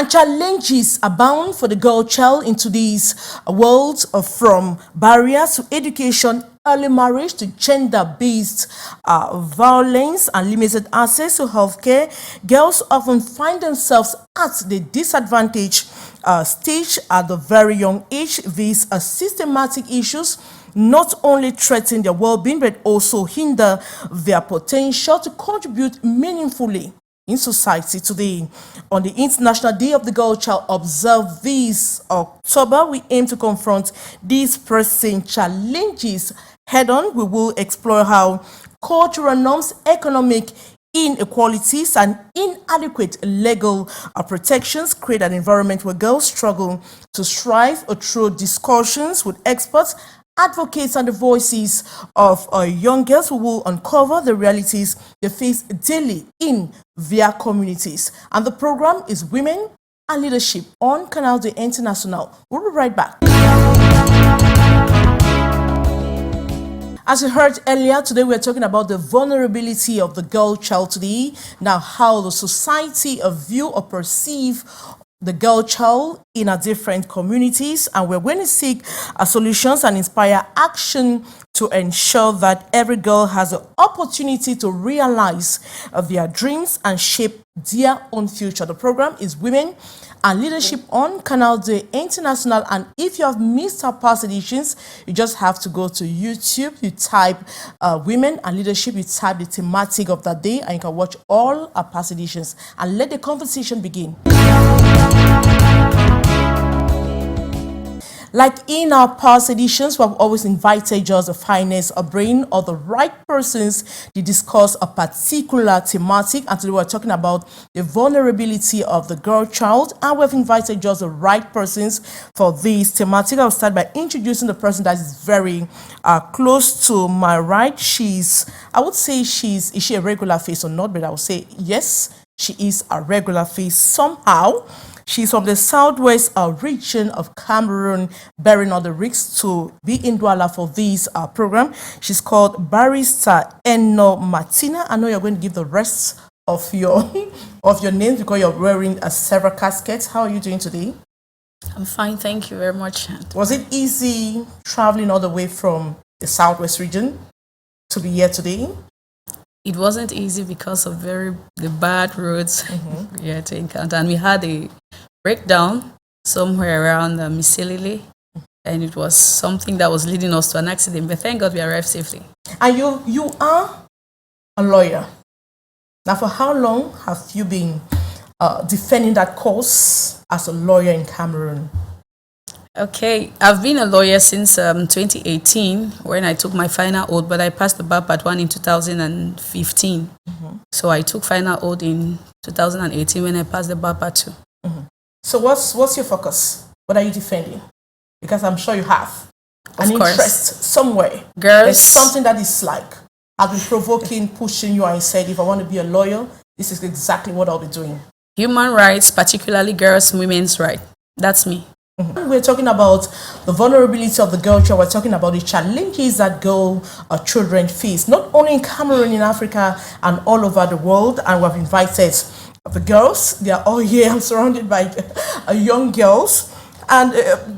And challenges abound for the girl child in today's world, from barriers to education, early marriage to gender-based violence and limited access to healthcare. Girls often find themselves at the disadvantaged stage at the very young age. These systematic issues not only threaten their well-being but also hinder their potential to contribute meaningfully in society. Today, on the International Day of the Girl Child, observed this October, we aim to confront these pressing challenges head-on. We will explore how cultural norms, economic inequalities, and inadequate legal protections create an environment where girls struggle to strive. Through discussions with experts, advocates, and the voices of young girls, we will uncover the realities they face daily in their communities. And the program is Women and Leadership on Canal International. We'll be right back. As you heard earlier, today we're talking about the vulnerability of the girl child today. Now, how the society view or perceive the girl child in our different communities, and we're going to seek solutions and inspire action to ensure that every girl has the opportunity to realize their dreams and shape their own future. The program is Women and Leadership on Canal International, and if you have missed our past editions, you just have to go to YouTube, you type Women and Leadership, you type the thematic of that day, and you can watch all our past editions and let the conversation begin. Like in our past editions, we have always invited just the finest of brain or the right persons to discuss a particular thematic. And today we're talking about the vulnerability of the girl child, and we've invited just the right persons for this thematic. I'll start by introducing the person that is very close to my right. I would say is she a regular face or not? But I would say yes, she is a regular face somehow. She's from the southwest region of Cameroon, bearing all the risks to be in Douala for this program. She's called Barrister Martina. I know you're going to give the rest of your names because you're wearing several caskets. How are you doing today? I'm fine, thank you very much. Was it easy traveling all the way from the southwest region to be here today? It wasn't easy because of the bad roads we had to encounter, and we had a breakdown somewhere around Misilili, and it was something that was leading us to an accident, but thank God we arrived safely. And you are a lawyer. Now, for how long have you been defending that cause as a lawyer in Cameroon? Okay, I've been a lawyer since 2018 when I took my final oath, but I passed the BARR Part 1 in 2015. So I took final oath in 2018 when I passed the BARR Part 2. So what's your focus? What are you defending? Because I'm sure you have an interest somewhere. Girls. There's something that is like, I've been provoking, pushing you, and I said, if I want to be a lawyer, this is exactly what I'll be doing. Human rights, particularly girls' women's rights. That's me. We're talking about the vulnerability of the girl child. We're talking about the challenges that girl children face, not only in Cameroon, in Africa, and all over the world. And we've invited the girls. They are all here. I'm surrounded by young girls. And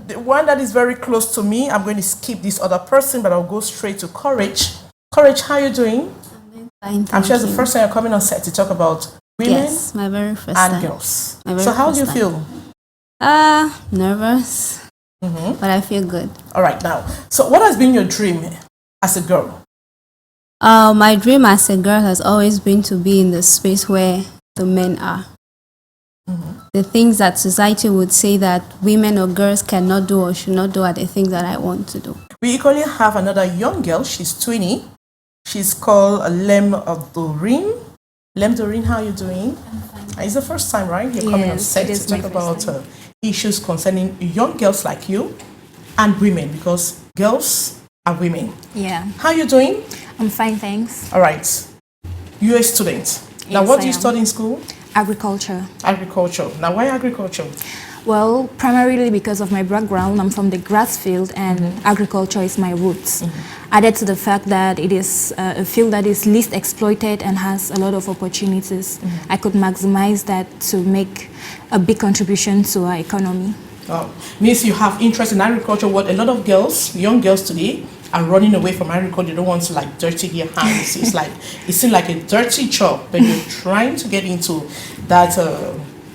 the one that is very close to me, I'm going to skip this other person, but I'll go straight to Courage. Courage, how are you doing? I'm fine, I'm sure it's the first time you're coming on set to talk about women yes, my very first and time. girls. So how do you feel? Nervous, but I feel good. All right, now, so what has been your dream as a girl? My dream as a girl has always been to be in the space where the men are. The things that society would say that women or girls cannot do or should not do are the things that I want to do. We equally have another young girl. She's 20. She's called LEM Dorine. LEM Dorine, how are you doing? I'm fine. It's the first time, right? You're coming on set to talk about issues concerning young girls like you and women, because girls are women. Yeah. How are you doing? I'm fine, thanks. All right. You're a student. Now, Yes, what do I you am. study in school? Agriculture. Agriculture. Now, why agriculture? Well, primarily because of my background, I'm from the grass field and agriculture is my roots. Added to the fact that it is a field that is least exploited and has a lot of opportunities, I could maximize that to make a big contribution to our economy. Means you have interest in agriculture. What a lot of girls, young girls today, are running away from agriculture. They don't want to like dirty their hands. It's like it seems like a dirty job, but you're trying to get into that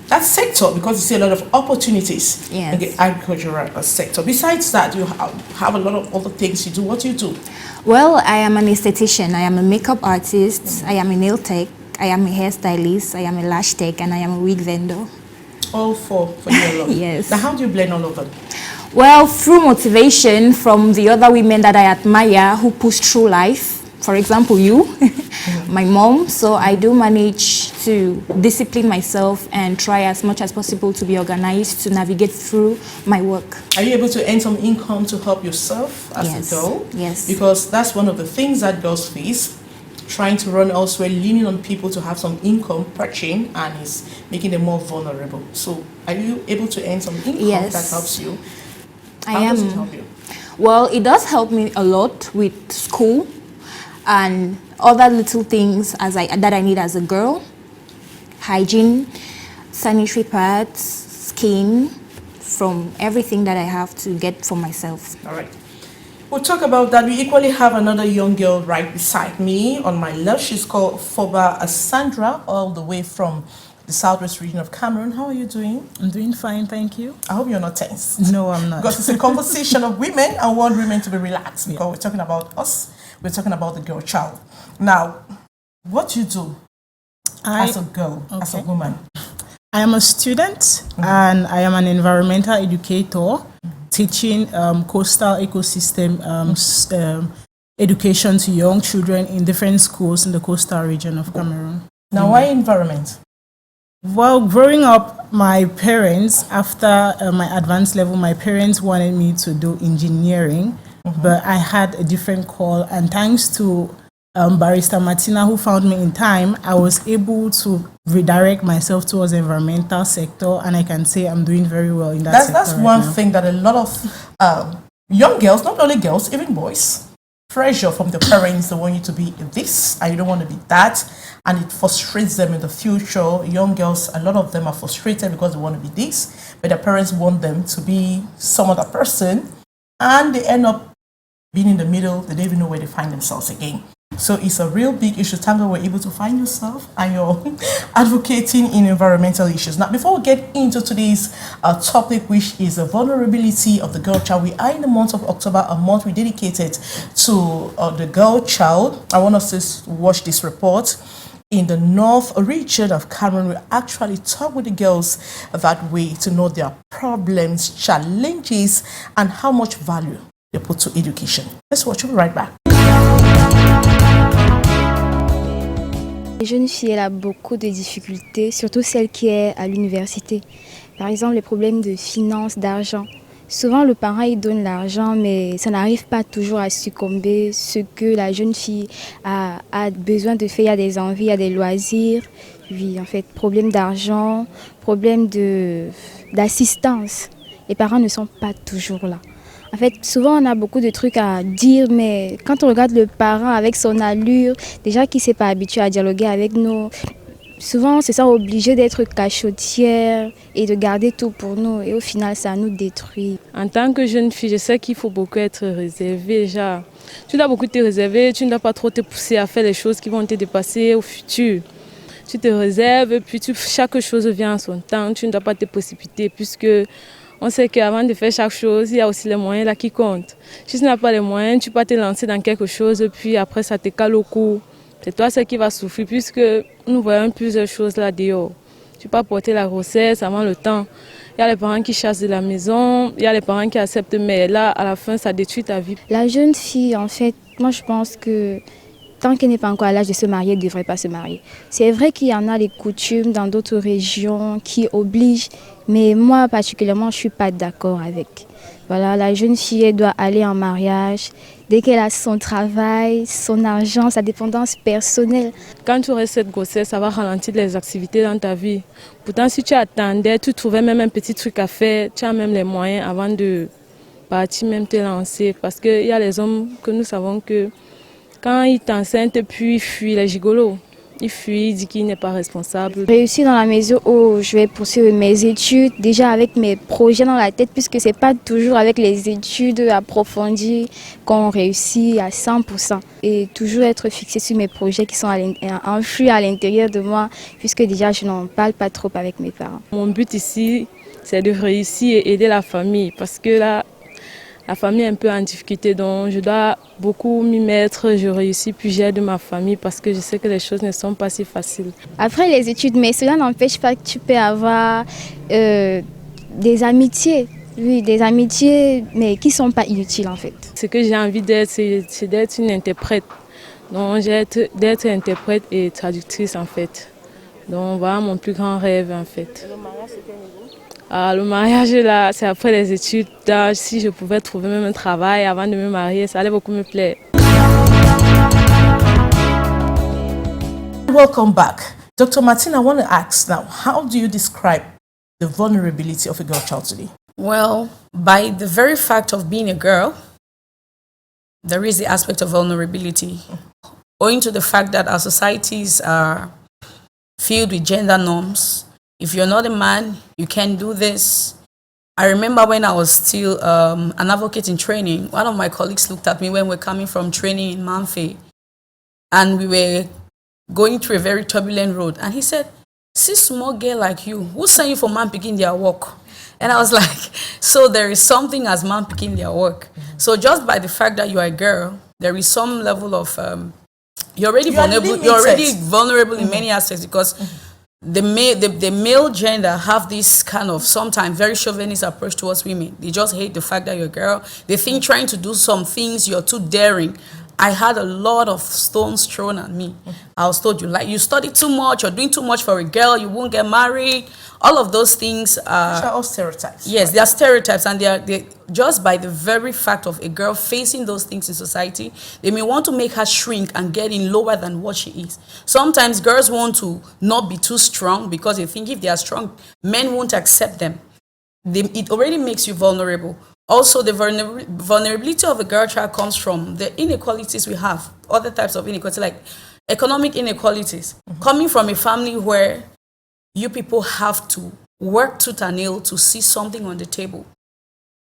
that sector because you see a lot of opportunities in the agricultural sector. Besides that, you have a lot of other things you do. What do you do? Well, I am an esthetician. I am a makeup artist. I am a nail tech. I am a hairstylist. I am a lash tech, and I am a wig vendor. All for you alone. Yes. Now, how do you blend all of them? Well, through motivation from the other women that I admire who push through life. For example, you, my mom. So I do manage to discipline myself and try as much as possible to be organized to navigate through my work. Are you able to earn some income to help yourself as a girl? Yes. Because that's one of the things that girls face. Trying to run elsewhere, leaning on people to have some income, perching, and is making them more vulnerable. So, are you able to earn some income that helps you? How does it help you? Well, it does help me a lot with school and other little things that I need as a girl. Hygiene, sanitary pads, skin, from everything that I have to get for myself. All right. We'll talk about that. We equally have another young girl right beside me on my left. She's called FORBAH Sandra, all the way from the southwest region of Cameroon. How are you doing? I'm doing fine, thank you. I hope you're not tense. No, I'm not. Because it's a conversation of women. I want women to be relaxed because we're talking about us. We're talking about the girl child. Now, what do you do as a girl, as a woman? I am a student and I am an environmental educator teaching coastal ecosystem education to young children in different schools in the coastal region of Cameroon. Now, why environment? Well, growing up, my parents, after my advanced level, my parents wanted me to do engineering, but I had a different call, and thanks to Barrister Martina, who found me in time, I was able to redirect myself towards the environmental sector, and I can say I'm doing very well in that sector. That's one thing that a lot of young girls, not only girls, even boys, pressure from the parents. They want you to be this and you don't want to be that, and it frustrates them in the future. Young girls, a lot of them are frustrated because they want to be this, but their parents want them to be some other person, and they end up being in the middle. They don't even know where they find themselves again. So it's a real big issue. Thank God we're able to find yourself and you're advocating in environmental issues. Now, before we get into today's topic, which is the vulnerability of the girl child, we are in the month of October, a month we dedicated to the girl child. I want us to watch this report. In the north region of Cameroon, we actually talk with the girls that way to know their problems, challenges, and how much value they put to education. Let's watch. We'll be right back. Les jeunes filles, elles ont beaucoup de difficultés, surtout celles qui sont à l'université. Par exemple, les problèmes de finances, d'argent. Souvent, le parent il donne l'argent, mais ça n'arrive pas toujours à succomber. Ce que la jeune fille a besoin de faire, il y a des envies, il y a des loisirs. Oui, en fait, problème d'argent, problème d'assistance. Les parents ne sont pas toujours là. En fait, souvent, on a beaucoup de trucs à dire, mais quand on regarde le parent avec son allure, déjà qui ne s'est pas habitué à dialoguer avec nous, souvent, on se sent obligé d'être cachotière et de garder tout pour nous. Et au final, ça nous détruit. En tant que jeune fille, je sais qu'il faut beaucoup être réservée. Déjà. Tu dois beaucoup te réserver, tu ne dois pas trop te pousser à faire les choses qui vont te dépasser au futur. Tu te réserves, puis chaque chose vient à son temps. Tu ne dois pas te précipiter puisque on sait qu'avant de faire chaque chose, il y a aussi les moyens là qui comptent. Si tu n'as pas les moyens, tu peux te lancer dans quelque chose, puis après ça te cale au cou. C'est toi qui va souffrir, puisque nous voyons plusieurs choses là dehors. Tu peux porter la grossesse avant le temps. Il y a les parents qui chassent de la maison, il y a les parents qui acceptent, mais là, à la fin, ça détruit ta vie. La jeune fille, en fait, moi je pense que tant qu'elle n'est pas encore à l'âge de se marier, elle ne devrait pas se marier. C'est vrai qu'il y en a des coutumes dans d'autres régions qui obligent, mais moi particulièrement, je ne suis pas d'accord avec. Voilà, la jeune fille, elle doit aller en mariage Dès qu'elle a son travail, son argent, sa dépendance personnelle. Quand tu aurais cette grossesse, ça va ralentir les activités dans ta vie. Pourtant, si tu attendais, tu trouvais même un petit truc à faire, tu as même les moyens avant de partir, même te lancer. Parce qu'il y a les hommes que nous savons que quand ils t'enceintent, puis ils fuient, les gigolos. Il fuit, il dit qu'il n'est pas responsable. Réussir dans la mesure où je vais poursuivre mes études, déjà avec mes projets dans la tête, puisque ce n'est pas toujours avec les études approfondies qu'on réussit à 100%. Et toujours être fixé sur mes projets qui sont enfouis à l'intérieur de moi, puisque déjà je n'en parle pas trop avec mes parents. Mon but ici, c'est de réussir et aider la famille, parce que là, la famille est un peu en difficulté, donc je dois beaucoup m'y mettre, je réussis, puis j'aide ma famille parce que je sais que les choses ne sont pas si faciles. Après les études, mais cela n'empêche pas que tu peux avoir des amitiés, oui, des amitiés, mais qui ne sont pas inutiles en fait. Ce que j'ai envie d'être, c'est d'être une interprète. Donc d'être interprète et traductrice en fait. Donc voilà mon plus grand rêve en fait. Le mariage, là, c'est après les études. Si je pouvais trouver même un travail avant de me marier, ça allait beaucoup me plaire. Welcome back. Dr. Martina, I want to ask now, how do you describe the vulnerability of a girl child today? Well, by the very fact of being a girl, there is the aspect of vulnerability. Owing to the fact that our societies are filled with gender norms. If you're not a man, you can't do this. I remember when I was still an advocate in training, one of my colleagues looked at me when we were coming from training in Manfe, and we were going through a very turbulent road. And he said, "See, small girl like you, who sent you for man picking their work?" And I was like, so there is something as man picking their work. So just by the fact that you are a girl, there is some level of, you're already vulnerable in many aspects because the male gender have this kind of sometimes very chauvinist approach towards women. They just hate the fact that you're a girl. They think trying to do some things, you're too daring. I had a lot of stones thrown at me. I was told, you study too much, you're doing too much for a girl, you won't get married. All of those things are all stereotypes. Yes, they are stereotypes, and they just by the very fact of a girl facing those things in society, they may want to make her shrink and get in lower than what she is. Sometimes girls want to not be too strong because they think if they are strong, men won't accept them. It already makes you vulnerable. Also, the vulnerability of a girl child comes from the inequalities we have, other types of inequality, like economic inequalities. Coming from a family where you people have to work tooth and nail to see something on the table.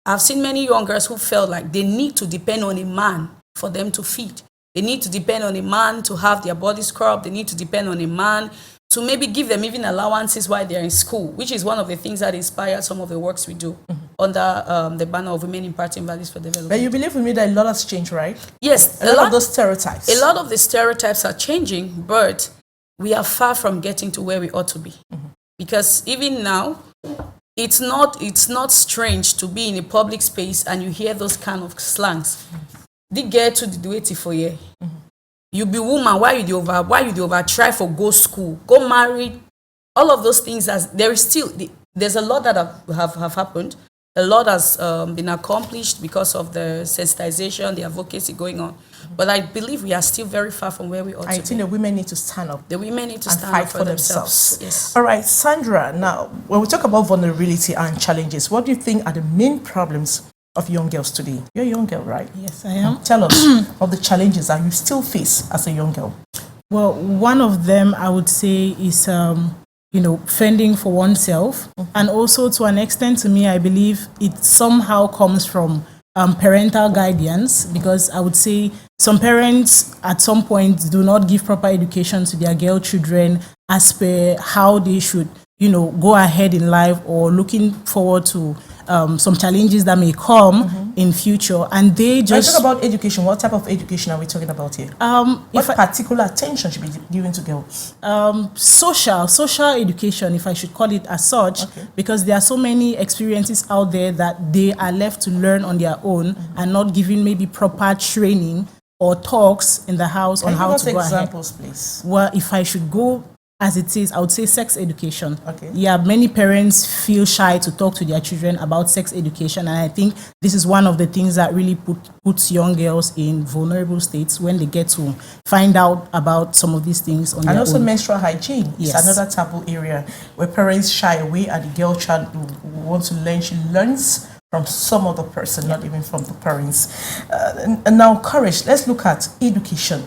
I've seen many young girls who felt like they need to depend on a man for them to feed. They need to depend on a man to have their body scrubbed. They need to depend on a man to maybe give them even allowances while they're in school, which is one of the things that inspired some of the works we do under the banner of Women Imparting Values for Development. But you believe with me that a lot has changed, right? Yes. A lot of those stereotypes. A lot of the stereotypes are changing, but we are far from getting to where we ought to be. Because even now, it's not strange to be in a public space and you hear those kind of slangs. They get to the duty for you. You be woman, why you over try for go school, go marry, all of those things. There's a lot that have happened. A lot has been accomplished because of the sensitization, the advocacy going on. But I believe we are still very far from where we ought to be. I think the women need to stand up. The women need to stand fight up for themselves. Yes. All right, Sandra, now, when we talk about vulnerability and challenges, what do you think are the main problems of young girls today? You're a young girl, right? Yes, I am. Tell us of the challenges that you still face as a young girl. Well, one of them I would say is fending for oneself. And also to an extent, to me, I believe it somehow comes from parental guidance, because I would say some parents at some point do not give proper education to their girl children as per how they should, go ahead in life, or looking forward to some challenges that may come in future. And they just... When you talk about education, what type of education are we talking about here? What particular attention should be given to girls? Social education, if I should call it as such, because there are so many experiences out there that they are left to learn on their own and not given maybe proper training or talks in the house on how to go ahead. Examples, please. Well, if I should go as it is, I would say sex education. Okay. Yeah, many parents feel shy to talk to their children about sex education, and I think this is one of the things that really puts young girls in vulnerable states when they get to find out about some of these things on And their also own. menstrual hygiene is Yes. another taboo area where parents shy away and the girl child who wants to learn, she learns from some other person, not even from the parents. And now, courage, let's look at education.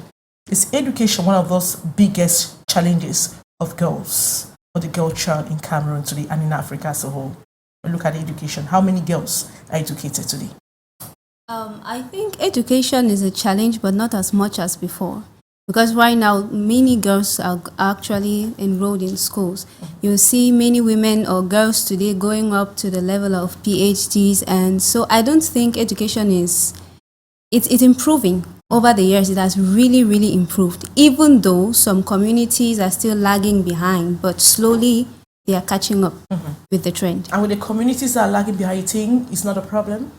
Is education one of those biggest challenges of girls or the girl child in Cameroon today and in Africa as a whole? Look at education. How many girls are educated today? I think education is a challenge, but not as much as before. Because right now, many girls are actually enrolled in schools. You see many women or girls today going up to the level of PhDs. And so I don't think education it's improving. Over the years, it has really, really improved, even though some communities are still lagging behind, but slowly they are catching up with the trend. And with the communities that are lagging behind, you think it's not a problem?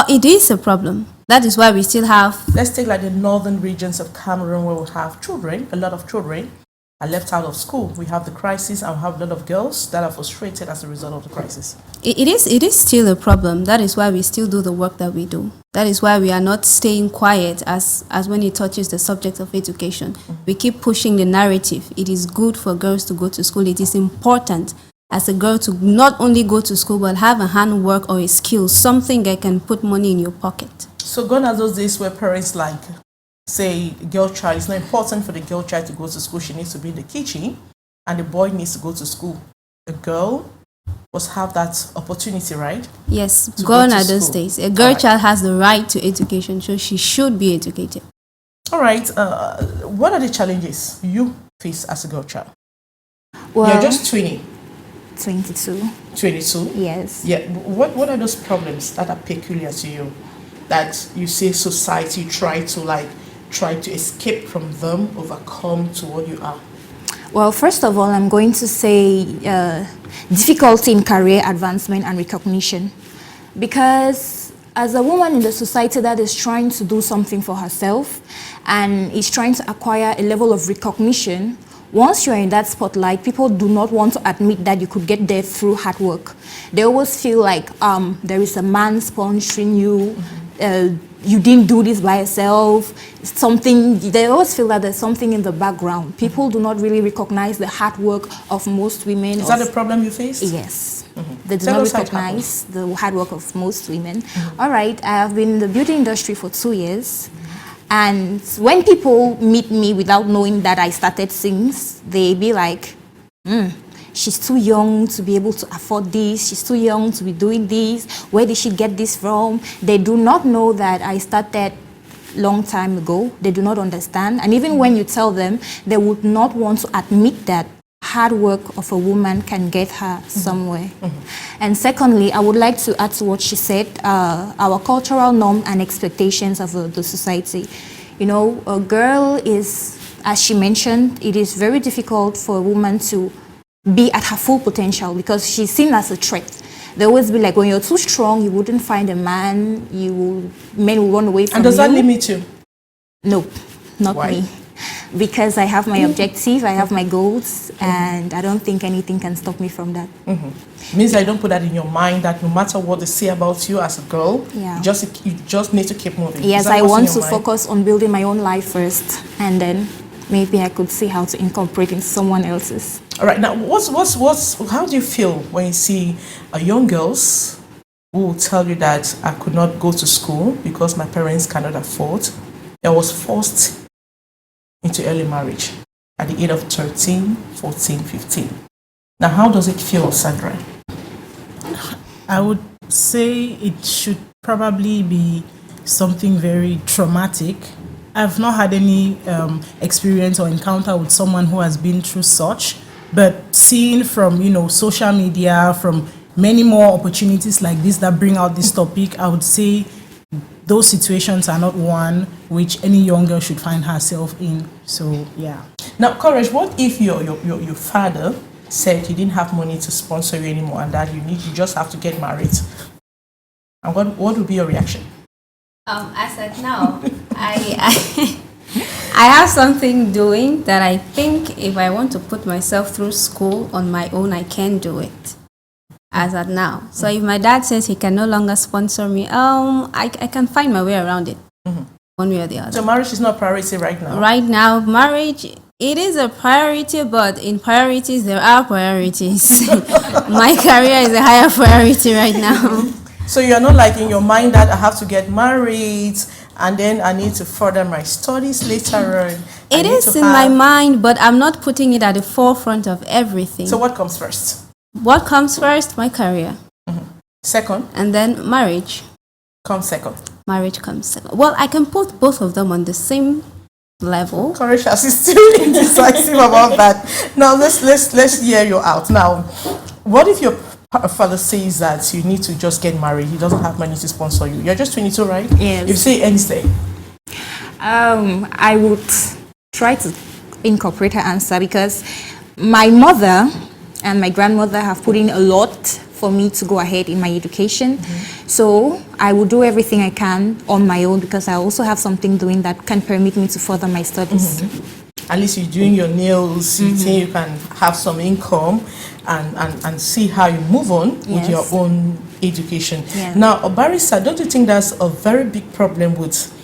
It is a problem. That is why we still have... Let's take like the northern regions of Cameroon where we have children, a lot of children are left out of school. We have the crisis and we have a lot of girls that are frustrated as a result of the crisis. It is still a problem. That is why we still do the work that we do. That is why we are not staying quiet as when it touches the subject of education. We keep pushing the narrative. It is good for girls to go to school. It is important as a girl to not only go to school but have a handwork or a skill, something that can put money in your pocket. So gone are those days where parents like say girl child, it's not important for the girl child to go to school, she needs to be in the kitchen, and the boy needs to go to school. The girl must have that opportunity, right? Yes, To go gone to are those school. days. A girl Alright. child has the right to education, so she should be educated. All right, what are the challenges you face as a girl child? Well, You're just 20, 22. 22. Yes. Yeah, what are those problems that are peculiar to you that you say society try to escape from them, overcome to what you are? Well, first of all, I'm going to say difficulty in career advancement and recognition. Because as a woman in the society that is trying to do something for herself and is trying to acquire a level of recognition, once you're in that spotlight, people do not want to admit that you could get there through hard work. They always feel like there is a man sponsoring you, you didn't do this by yourself, they always feel that there's something in the background. People do not really recognize the hard work of most women. Is that a problem you face? Yes. They do Tell not us how it recognize the hard work of most women. All right, I have been in the beauty industry for 2 years. And when people meet me without knowing that I started things, they be like, she's too young to be able to afford this. She's too young to be doing this. Where did she get this from? They do not know that I started long time ago. They do not understand. And even when you tell them, they would not want to admit that hard work of a woman can get her somewhere. And secondly, I would like to add to what she said, our cultural norm and expectations of the society. You know, a girl is, as she mentioned, it is very difficult for a woman to be at her full potential because she's seen as a threat. They always be like, when you're too strong, you wouldn't find a man, men will run away from you. And does that limit you? No, not Why? me. Because I have my objective, I have my goals, and I don't think anything can stop me from that. Means I don't put that in your mind that no matter what they say about you as a girl, Yeah. you just need to keep moving. Yes, Is that I what's in want your to mind? focus on building my own life first, and then maybe I could see how to incorporate in someone else's. All right, now how do you feel when you see young girls who will tell you that I could not go to school because my parents cannot afford? I was forced into early marriage at the age of 13, 14, 15. Now, how does it feel, Sandra? I would say it should probably be something very traumatic. I've not had any experience or encounter with someone who has been through such, but seeing from social media, from many more opportunities like this that bring out this topic, I would say those situations are not one which any young girl should find herself in. So yeah. Now, Courage, what if your father said he didn't have money to sponsor you anymore and that you just have to get married? And what would be your reaction? As at now, I I have something doing that I think if I want to put myself through school on my own, I can do it as at now. So if my dad says he can no longer sponsor me, I can find my way around it, one way or the other. So marriage is not a priority right now? Right now, marriage, it is a priority, but in priorities, there are priorities. My career is a higher priority right now. So you're not like in your mind that I have to get married and then I need to further my studies later on. It is in my mind, but I'm not putting it at the forefront of everything. So what comes first? What comes first? My career. Second? And then marriage. Comes second. Marriage comes second. Well, I can put both of them on the same level. Courage is still indecisive about that. Now let's hear you out. Now, what if your father says that you need to just get married? He doesn't have money to sponsor you. You're just 22, right? Yes. If you say anything. I would try to incorporate her answer because my mother and my grandmother have put in a lot for me to go ahead in my education. So I will do everything I can on my own because I also have something doing that can permit me to further my studies. At least you're doing your nails, you think you can have some income and see how you move on with your own education. Now, Barrister, don't you think that's a very big problem with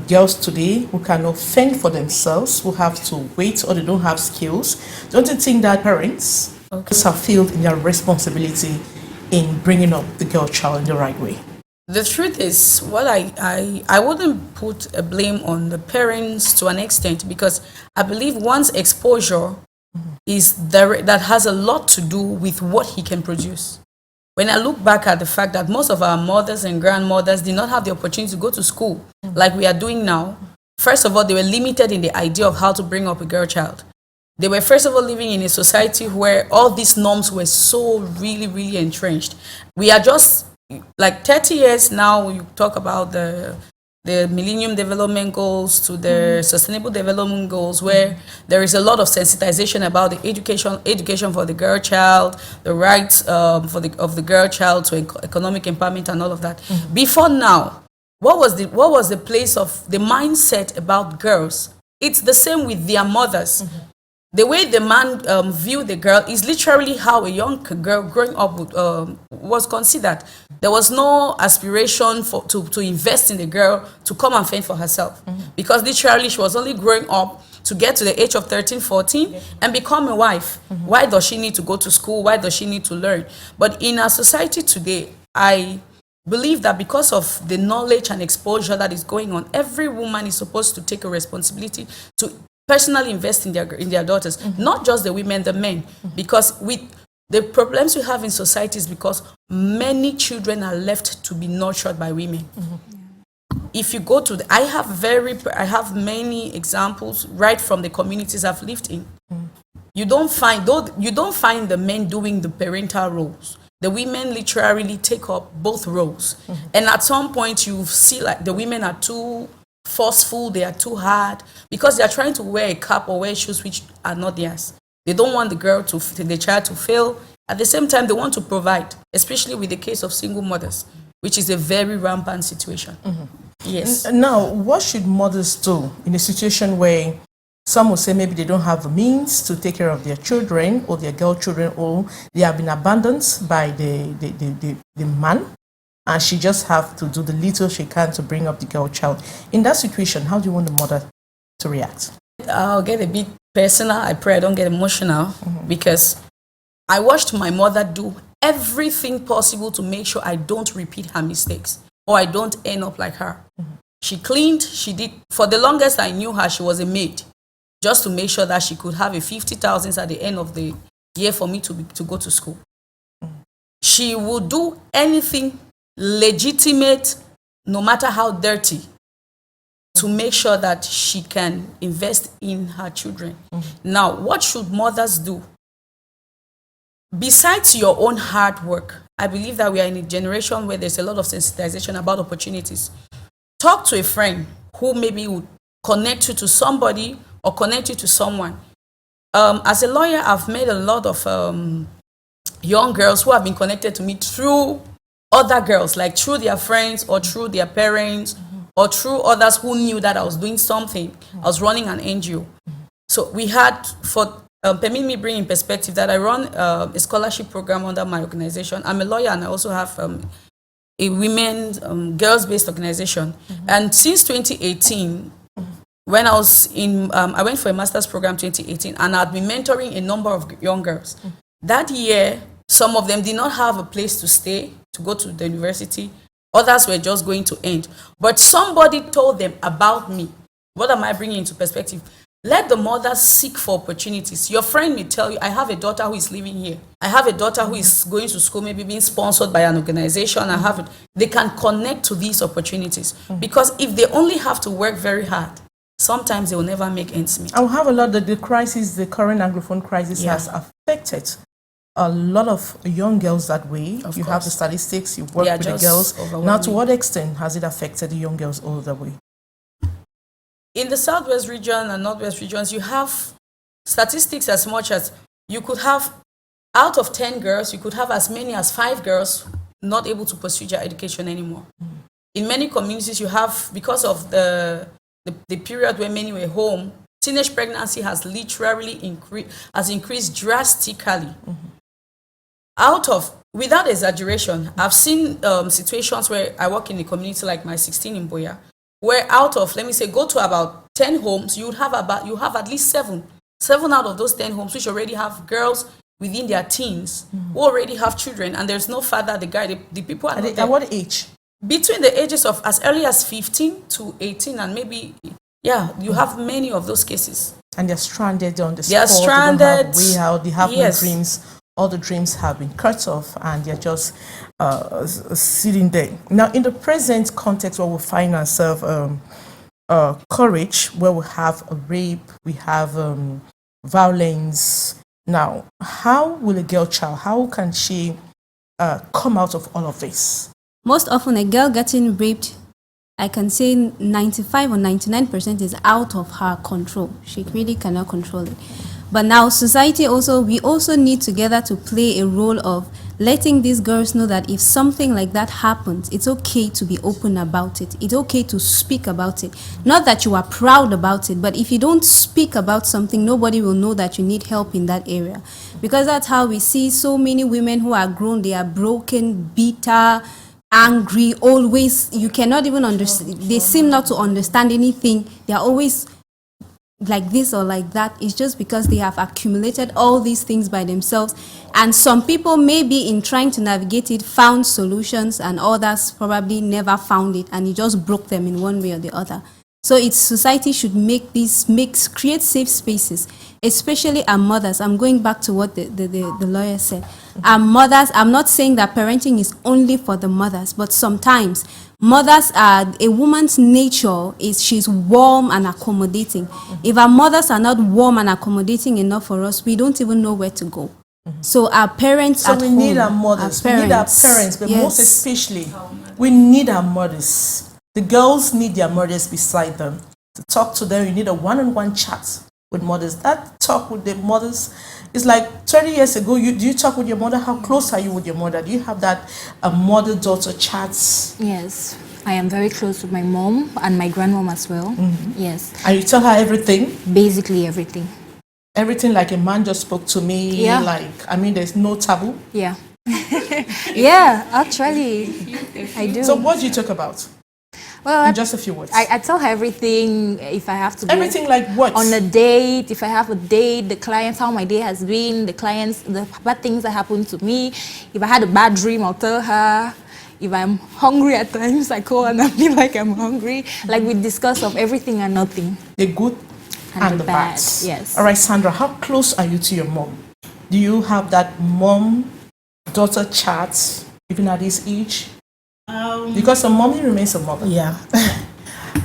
girls today who cannot fend for themselves, who have to wait or they don't have skills? Don't you think that parents have failed in their responsibility in bringing up the girl child in the right way? The truth is, what I wouldn't put a blame on the parents to an extent, because I believe one's exposure is that has a lot to do with what he can produce. When I look back at the fact that most of our mothers and grandmothers did not have the opportunity to go to school like we are doing now, first of all, they were limited in the idea of how to bring up a girl child. They were first of all living in a society where all these norms were so really entrenched. We are just like 30 years now, you talk about the Millennium Development Goals to the Sustainable Development Goals, where there is a lot of sensitization about the education for the girl child, the rights of the girl child to economic empowerment and all of that. Before now, what was the place of the mindset about girls? It's the same with their mothers. The way the man viewed the girl is literally how a young girl growing up was considered. There was no aspiration to invest in the girl to come and fend for herself. Because literally she was only growing up to get to the age of 13, 14 and become a wife. Why does she need to go to school? Why does she need to learn? But in our society today, I believe that because of the knowledge and exposure that is going on, every woman is supposed to take a responsibility to personally invest in their daughters, not just the women, the men, because with the problems we have in society is because many children are left to be nurtured by women. If you go to I have many examples right from the communities I've lived in. You don't find the men doing the parental roles. The women literally take up both roles, and at some point you see like the women are too forceful, they are too hard, because they are trying to wear a cap or wear shoes which are not theirs. They don't want the child to fail. At the same time, they want to provide, especially with the case of single mothers, which is a very rampant situation. Yes. Now, what should mothers do in a situation where some will say maybe they don't have the means to take care of their children or their girl children, or they have been abandoned by the man, and she just have to do the little she can to bring up the girl child? In that situation, how do you want the mother to react? I'll get a bit personal. I pray I don't get emotional, because I watched my mother do everything possible to make sure I don't repeat her mistakes or I don't end up like her. She cleaned, she did. For the longest I knew her, she was a maid, just to make sure that she could have a 50,000 at the end of the year for me to go to school. She would do anything legitimate, no matter how dirty, to make sure that she can invest in her children. Now, what should mothers do? Besides your own hard work, I believe that we are in a generation where there's a lot of sensitization about opportunities. Talk to a friend who maybe would connect you to somebody or connect you to someone. As a lawyer, I've met a lot of young girls who have been connected to me through other girls, like through their friends or through their parents or through others who knew that I was doing something. I was running an NGO. So we had, permit me bring in perspective that I run a scholarship program under my organization. I'm a lawyer and I also have a women, girls-based organization. And since 2018, when I was in, I went for a master's program 2018, and I'd been mentoring a number of young girls. That year, some of them did not have a place to stay, to go to the university. Others were just going to end. But somebody told them about me. What am I bringing into perspective? Let the mothers seek for opportunities. Your friend may tell you, I have a daughter who is living here. I have a daughter who is going to school, maybe being sponsored by an organization. I have it. They can connect to these opportunities. Because if they only have to work very hard, sometimes they will never make ends meet. I'll have a lot of the crisis, the current Anglophone crisis has affected a lot of young girls that way. You have the statistics, you work with the girls. Now, to what extent has it affected the young girls all the way? In the Southwest region and Northwest regions, you have statistics as much as you could have, out of 10 girls, you could have as many as 5 girls not able to pursue their education anymore. In many communities, you have, because of the period where many were home, teenage pregnancy has literally increased drastically. Without exaggeration, I've seen situations where I work in a community like my 16 in Boya, where out of, let me say, go to about 10 homes, you have at least 7 out of those 10 homes which already have girls within their teens who already have children, and there's no father, the guy, the people are not there. At what age? Between the ages of as early as 15 to 18, and maybe, you have many of those cases. And they're stranded on the spot. They're stranded. They don't have way out. They have no dreams. All the dreams have been cut off, and they're just sitting there. Now, in the present context where we find ourselves, courage, where we have a rape, we have violence. Now, how will a girl child, how can she come out of all of this? Most often, a girl getting raped, I can say 95 or 99% is out of her control. She really cannot control it. But now society we also need together to play a role of letting these girls know that if something like that happens, it's okay to be open about it. It's okay to speak about it. Not that you are proud about it, but if you don't speak about something, nobody will know that you need help in that area. Because that's how we see so many women who are grown, they are broken, bitter, angry, always, you cannot even understand, they seem not to understand anything. They are always like this or like that. It's just because they have accumulated all these things by themselves, and some people maybe in trying to navigate it found solutions, and others probably never found it, and it just broke them in one way or the other. So it's society should create safe spaces, especially our mothers. I'm going back to what the lawyer said. Our mothers, I'm not saying that parenting is only for the mothers, but sometimes mothers are, a woman's nature is she's warm and accommodating. If our mothers are not warm and accommodating enough for us, we don't even know where to go. So our parents So we need our mothers, we need our parents, but most especially, we need our mothers. The girls need their mothers beside them. To talk to them, you need a one-on-one chat with mothers. That talk with the mothers is like 20 years ago. Do you talk with your mother? How close are you with your mother? Do you have that mother-daughter chats? Yes, I am very close with my mom and my grandmom as well. Yes. And you tell her everything? Basically everything. Everything, like a man just spoke to me? Yeah. Like, I mean, there's no taboo? Yeah. Yeah, actually, I do. So what do you talk about? Well, in just a few words. I tell her everything. If I have to be everything, like what? On a date, if I have a date, the clients, how my day has been, the clients, the bad things that happened to me. If I had a bad dream, I'll tell her. If I'm hungry at times, I call and I feel like I'm hungry. Like we discuss of everything and nothing. The good and the bad. Yes. All right, Sandra, how close are you to your mom? Do you have that mom-daughter chat even at this age? Because a mommy remains a mother. Yeah.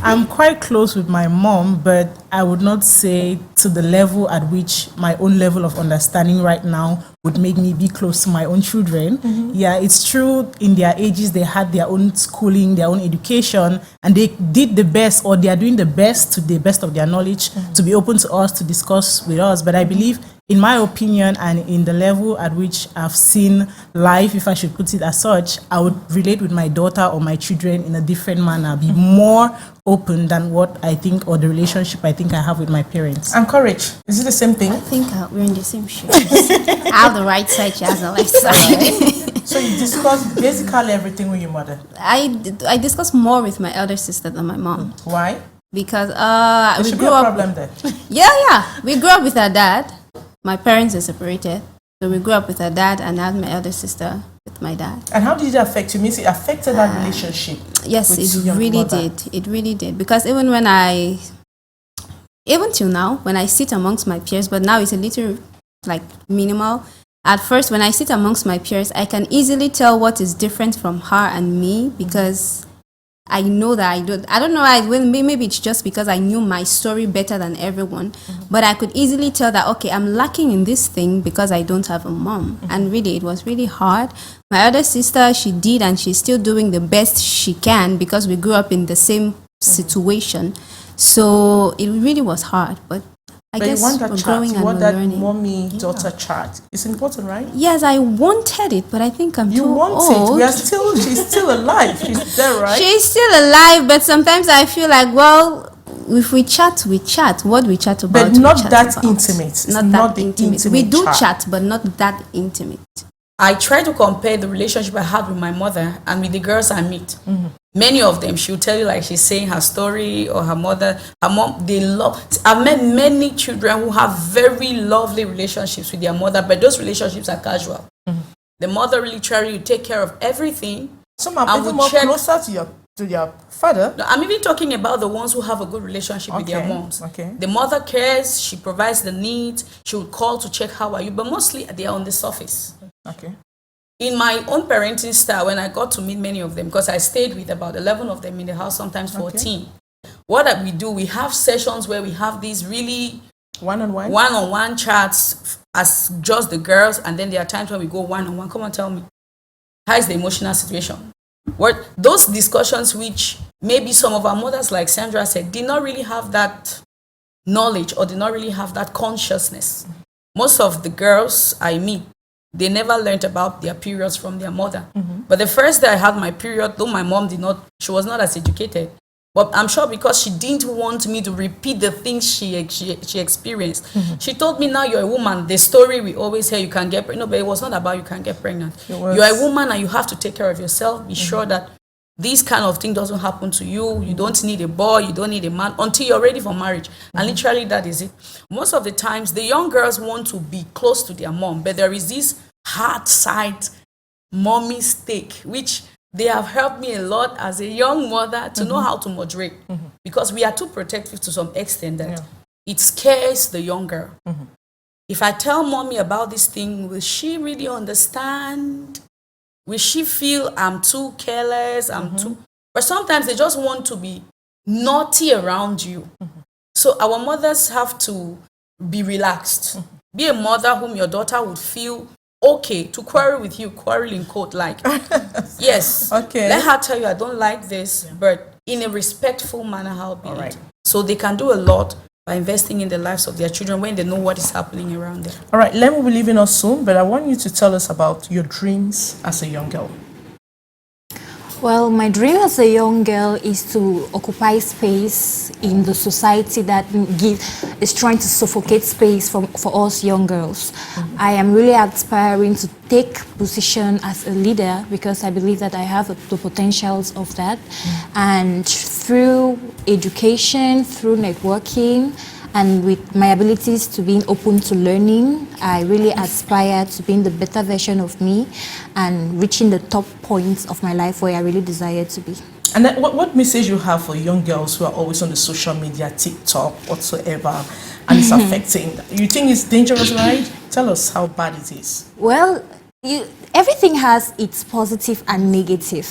I'm quite close with my mom, but I would not say to the level at which my own level of understanding right now would make me be close to my own children. Yeah, it's true, in their ages, they had their own schooling, their own education, and they did the best, or they are doing the best to the best of their knowledge to be open to us, to discuss with us. But I believe, in my opinion, and in the level at which I've seen life, if I should put it as such, I would relate with my daughter or my children in a different manner, be more open than what I think, or the relationship I think I have with my parents. And courage, is it the same thing? I think we're in the same shoes. I have the right side, she has the left side. So you discuss basically everything with your mother? I discuss more with my elder sister than my mom. Why? Because There we should be grew a up. problem there. Yeah. We grew up with our dad. My parents are separated. So we grew up with our dad, and I had my elder sister with my dad. And how did it affect you? Means it affected that relationship? Yes, with it your really mother? did. It really did. Because even till now, when I sit amongst my peers, but now it's a little like minimal. At first, when I sit amongst my peers, I can easily tell what is different from her and me, because I know that I don't know, maybe it's just because I knew my story better than everyone, but I could easily tell that, okay, I'm lacking in this thing because I don't have a mom. And really, it was really hard. My other sister, she did, and she's still doing the best she can, because we grew up in the same situation. So it really was hard, but I guess you want that we're chat, growing you and want we're that learning. mommy-daughter chat. It's important, right? Yes, I wanted it, but I think I'm You too want old. it. She's still alive. She's there, right? She's still alive, but sometimes I feel like, well, if we chat, we chat. What we chat about, But not we chat that about. intimate. It's Not not that the intimate. intimate We do chat. chat, but not that intimate. I try to compare the relationship I had with my mother and with the girls I meet. Many of them, she'll tell you like she's saying her story, or her mother, her mom, they love. I've met many children who have very lovely relationships with their mother, but those relationships are casual. The mother literally will take care of everything. Some are I even would more check- closer to your father. No, I'm even talking about the ones who have a good relationship with their Okay, moms. okay. The mother cares, she provides the needs, she will call to check how are you, but mostly they are on the surface. Okay. In my own parenting style, when I got to meet many of them, because I stayed with about 11 of them in the house, sometimes 14, what that we do, we have sessions where we have these really one-on-one chats as just the girls, and then there are times when we go one-on-one. Come on, tell me, how is the emotional situation? What those discussions, which maybe some of our mothers, like Sandra said, did not really have that knowledge, or did not really have that consciousness. Most of the girls I meet, they never learned about their periods from their mother. But the first day I had my period, though my mom she was not as educated, but I'm sure because she didn't want me to repeat the things she experienced. She told me, now you're a woman, the story we always hear, you can get pregnant. No, but it was not about you can get pregnant. You're a woman and you have to take care of yourself. Be sure that this kind of thing doesn't happen to you. You don't need a boy, you don't need a man until you're ready for marriage. And literally that is it. Most of the times, the young girls want to be close to their mom, but there is this hard side mommy stake, which they have helped me a lot as a young mother to know how to moderate. Because we are too protective to some extent that it scares the young girl. If I tell mommy about this thing, will she really understand? Will she feel I'm too careless? But sometimes they just want to be naughty around you. So our mothers have to be relaxed. Be a mother whom your daughter would feel okay to quarrel with you, quarrel in quote, like, yes, Okay. let her tell you I don't like this, but in a respectful manner, how be All right. it. So they can do a lot by investing in the lives of their children when they know what is happening around them. All right, Lem will be leaving us soon, but I want you to tell us about your dreams as a young girl. Well, my dream as a young girl is to occupy space in the society that is trying to suffocate space for us young girls. I am really aspiring to take position as a leader because I believe that I have the potentials of that. And through education, through networking, and with my abilities to being open to learning, I really aspire to being the better version of me and reaching the top points of my life where I really desire to be. And then what message you have for young girls who are always on the social media, TikTok, whatsoever, and it's affecting them? You think it's dangerous, right? Tell us how bad it is. Well, everything has its positive and negative.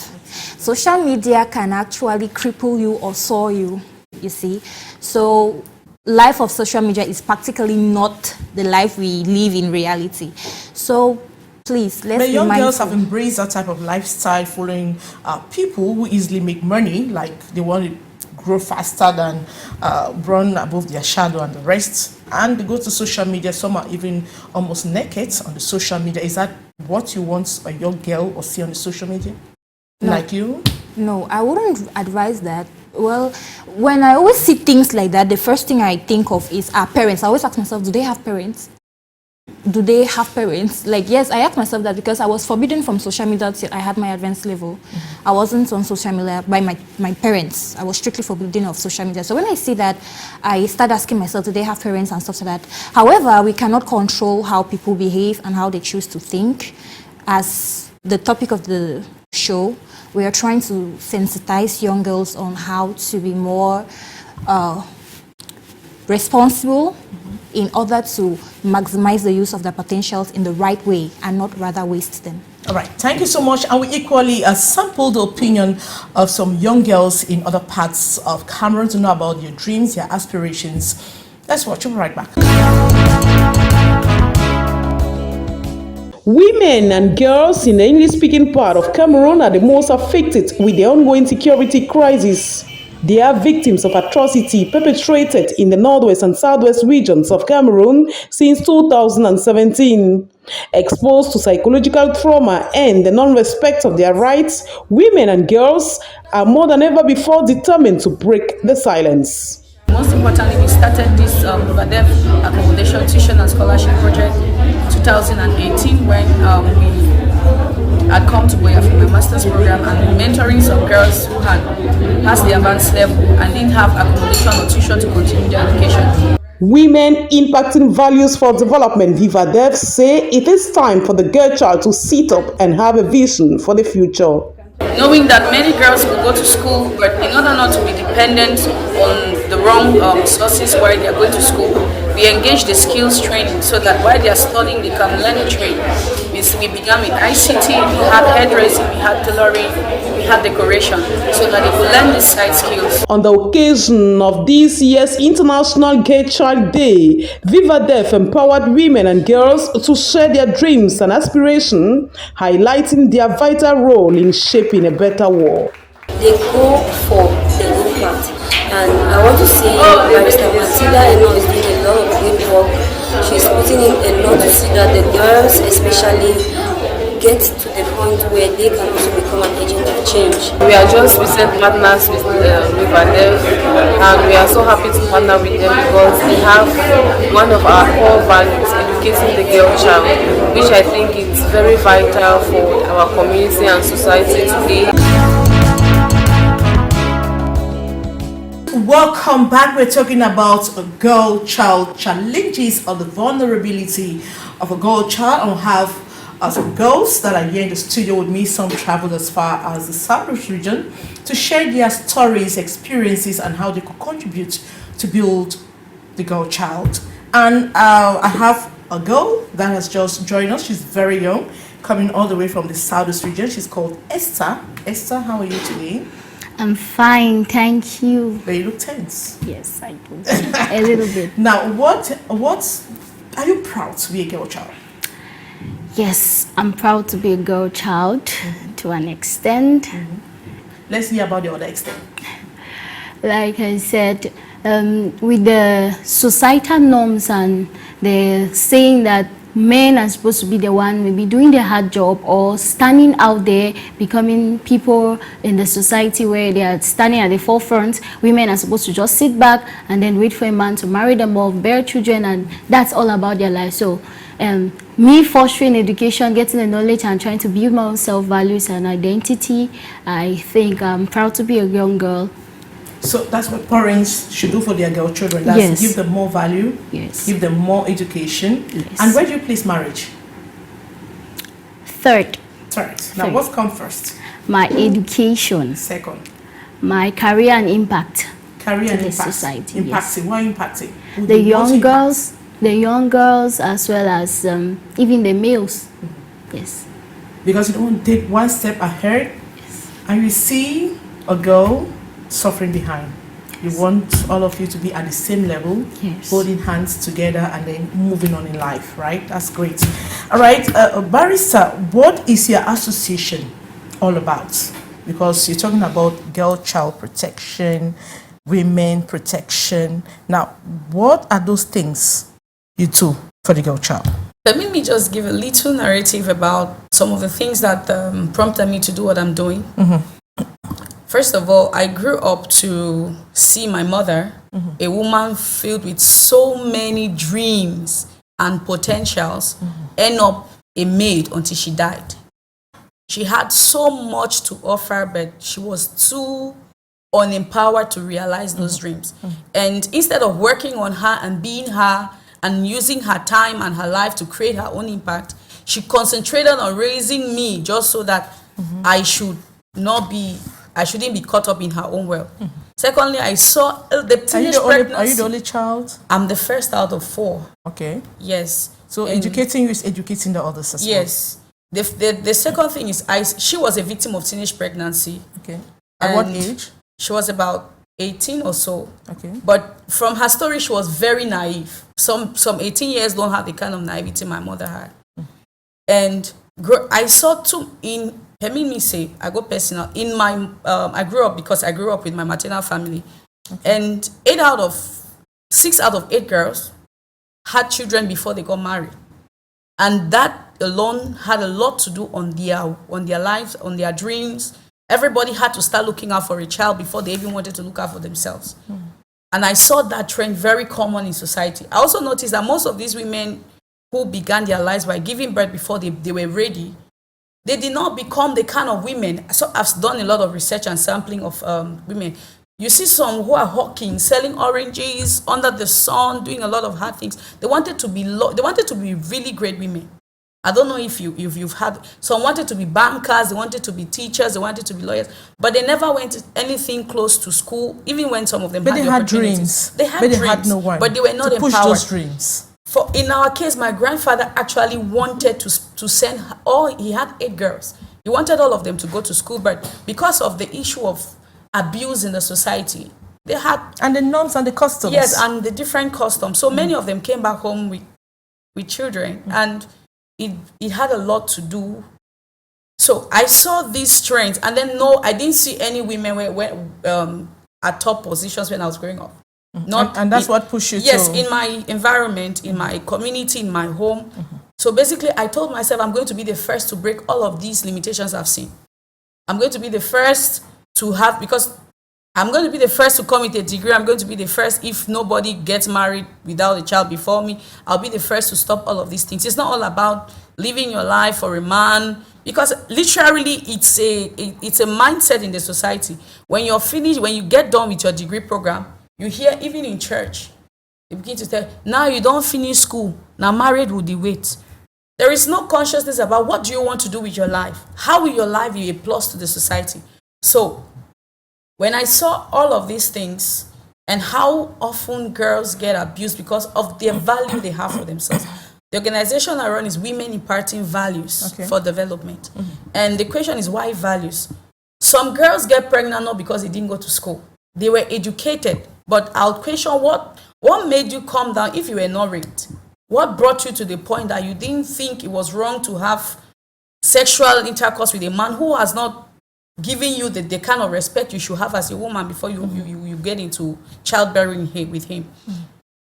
Social media can actually cripple you or soar you, you see. So life of social media is practically not the life we live in reality. So please, let's But be young mindful. girls have embraced that type of lifestyle, following people who easily make money, like they want to grow faster than run above their shadow and the rest. And they go to social media. Some are even almost naked on the social media. Is that what you want a young girl or see on the social media? No. Like you? No, I wouldn't advise that. Well, when I always see things like that, the first thing I think of is our parents. I always ask myself, do they have parents? Do they have parents? Like, yes, I asked myself that because I was forbidden from social media till I had my advanced level. I wasn't on social media by my parents. I was strictly forbidden of social media. So when I see that, I start asking myself, do they have parents and stuff like that? However, we cannot control how people behave and how they choose to think. As the topic of the show, we are trying to sensitize young girls on how to be more responsible in order to maximize the use of their potentials in the right way and not rather waste them. All right, thank you so much. And we equally sampled the opinion of some young girls in other parts of Cameroon to know about your dreams, your aspirations. Let's watch. We'll be right back. Women and girls in the English-speaking part of Cameroon are the most affected with the ongoing security crisis. They are victims of atrocity perpetrated in the northwest and southwest regions of Cameroon since 2017. Exposed to psychological trauma and the non-respect of their rights, women and girls are more than ever before determined to break the silence. Most importantly, we started this Wivadev accommodation, tuition and scholarship project 2018 when we had come to Douala for my master's program and mentoring some girls who had passed the advanced level and didn't have accommodation or tuition to continue their education. Women Impacting Values for Development Wivadev say it is time for the girl child to sit up and have a vision for the future. Knowing that many girls will go to school, but in order not to be dependent on the wrong sources while they are going to school, we engage the skills training so that while they are studying, they can learn a trade. We began with ICT, we had hairdressing, we had tailoring, we had decoration, so that they could learn these side skills. On the occasion of this year's International Gay Child Day, Wivadev empowered women and girls to share their dreams and aspirations, highlighting their vital role in shaping a better world. They go for the impact, and I want to say Barrister Martina AJIE is doing a lot of good work. She's putting in a lot to see that the girls especially get to the point where they can also become an agent of change. We are just recent partners with Wivadev, and we are so happy to partner with them because they have one of our core values, educating the girl child, which I think is very vital for our community and society today. Welcome back. We're talking about a girl child challenges or the vulnerability of a girl child. I have some girls that are here in the studio with me. Some traveled as far as the Southwest region to share their stories, experiences, and how they could contribute to build the girl child. And I have a girl that has just joined us. She's very young, coming all the way from the Southwest region. She's called Esther. Esther, how are you today? I'm fine, thank you. But you look tense. Yes, I do. A little bit. Now, what are you proud to be a girl child? Yes, I'm proud to be a girl child to an extent. Let's hear about the other extent. Like I said, with the societal norms and the saying that men are supposed to be the one maybe doing the hard job or standing out there, becoming people in the society where they are standing at the forefront. Women are supposed to just sit back and then wait for a man to marry them off, bear children, and that's all about their life. So me fostering education, getting the knowledge and trying to build my own self-values and identity, I think I'm proud to be a young girl. So that's what parents should do for their girl children. That's Yes. give them more value, Yes. give them more education. Yes. And where do you place marriage? Third, Now, Third. what comes first? my education, Second, my career and impact. career and the impact. Society, Impacting. Why impacting? Who The do you want to young girls as well as even the males. Yes. Because you don't want to take one step ahead and you see a girl suffering behind. You want all of you to be at the same level, Yes. holding hands together and then moving on in life, right? That's great. All right, Barrister, what is your association all about? Because you're talking about girl-child protection, women protection. Now, what are those things you do for the girl-child? Let me just give a little narrative about some of the things that prompted me to do what I'm doing. First of all, I grew up to see my mother, a woman filled with so many dreams and potentials, end up a maid until she died. She had so much to offer, but she was too unempowered to realize those dreams. And instead of working on her and being her and using her time and her life to create her own impact, she concentrated on raising me just so that I shouldn't be caught up in her own wealth. Secondly, I saw the teenage pregnancy. Are you the only child? I'm the first out of 4. Okay. Yes. So educating you is educating the others as well. Yes. The second thing is she was a victim of teenage pregnancy. Okay. At what age? She was about 18 or so. Okay. But from her story, she was very naive. Some 18 years don't have the kind of naivety my mother had. And I saw permit me say, I go personal. In my, I grew up with my maternal family. And 6 out of 8 girls had children before they got married. And that alone had a lot to do on their lives, on their dreams. Everybody had to start looking out for a child before they even wanted to look out for themselves. And I saw that trend very common in society. I also noticed that most of these women who began their lives by giving birth before they were ready, they did not become the kind of women. So I've done a lot of research and sampling of women. You see some who are hawking, selling oranges under the sun, doing a lot of hard things. They wanted to be really great women. I don't know if you've had, some wanted to be bankers, they wanted to be teachers, they wanted to be lawyers, but they never went anything close to school, even when some of them had dreams. They had dreams, they had no one but they were not to push empowered. those dreams. In our case, my grandfather actually wanted to send he had 8 girls. He wanted all of them to go to school, but because of the issue of abuse in the society, they had... And the norms and the customs. Yes, and the different customs. So many of them came back home with children, and it had a lot to do. So I saw these trends, and then I didn't see any women were at top positions when I was growing up. And that's what pushed you Yes, to... in my environment, in my community, in my home. So basically, I told myself I'm going to be the first to break all of these limitations I've seen. I'm going to be the first to have, because I'm going to be the first to come with a degree. I'm going to be the first, if nobody gets married without a child before me, I'll be the first to stop all of these things. It's not all about living your life for a man, because literally it's a mindset in the society. When you're finished, when you get done with your degree program, you hear, even in church, they begin to tell, now you don't finish school, now married will the wait. There is no consciousness about what do you want to do with your life? How will your life be a plus to the society? So, when I saw all of these things and how often girls get abused because of the value they have for themselves, the organization I run is Women Imparting Values for Development. And the question is, why values? Some girls get pregnant not because they didn't go to school. They were educated, but I'll question what made you calm down if you were not raped? What brought you to the point that you didn't think it was wrong to have sexual intercourse with a man who has not given you the kind of respect you should have as a woman before you get into childbearing with him?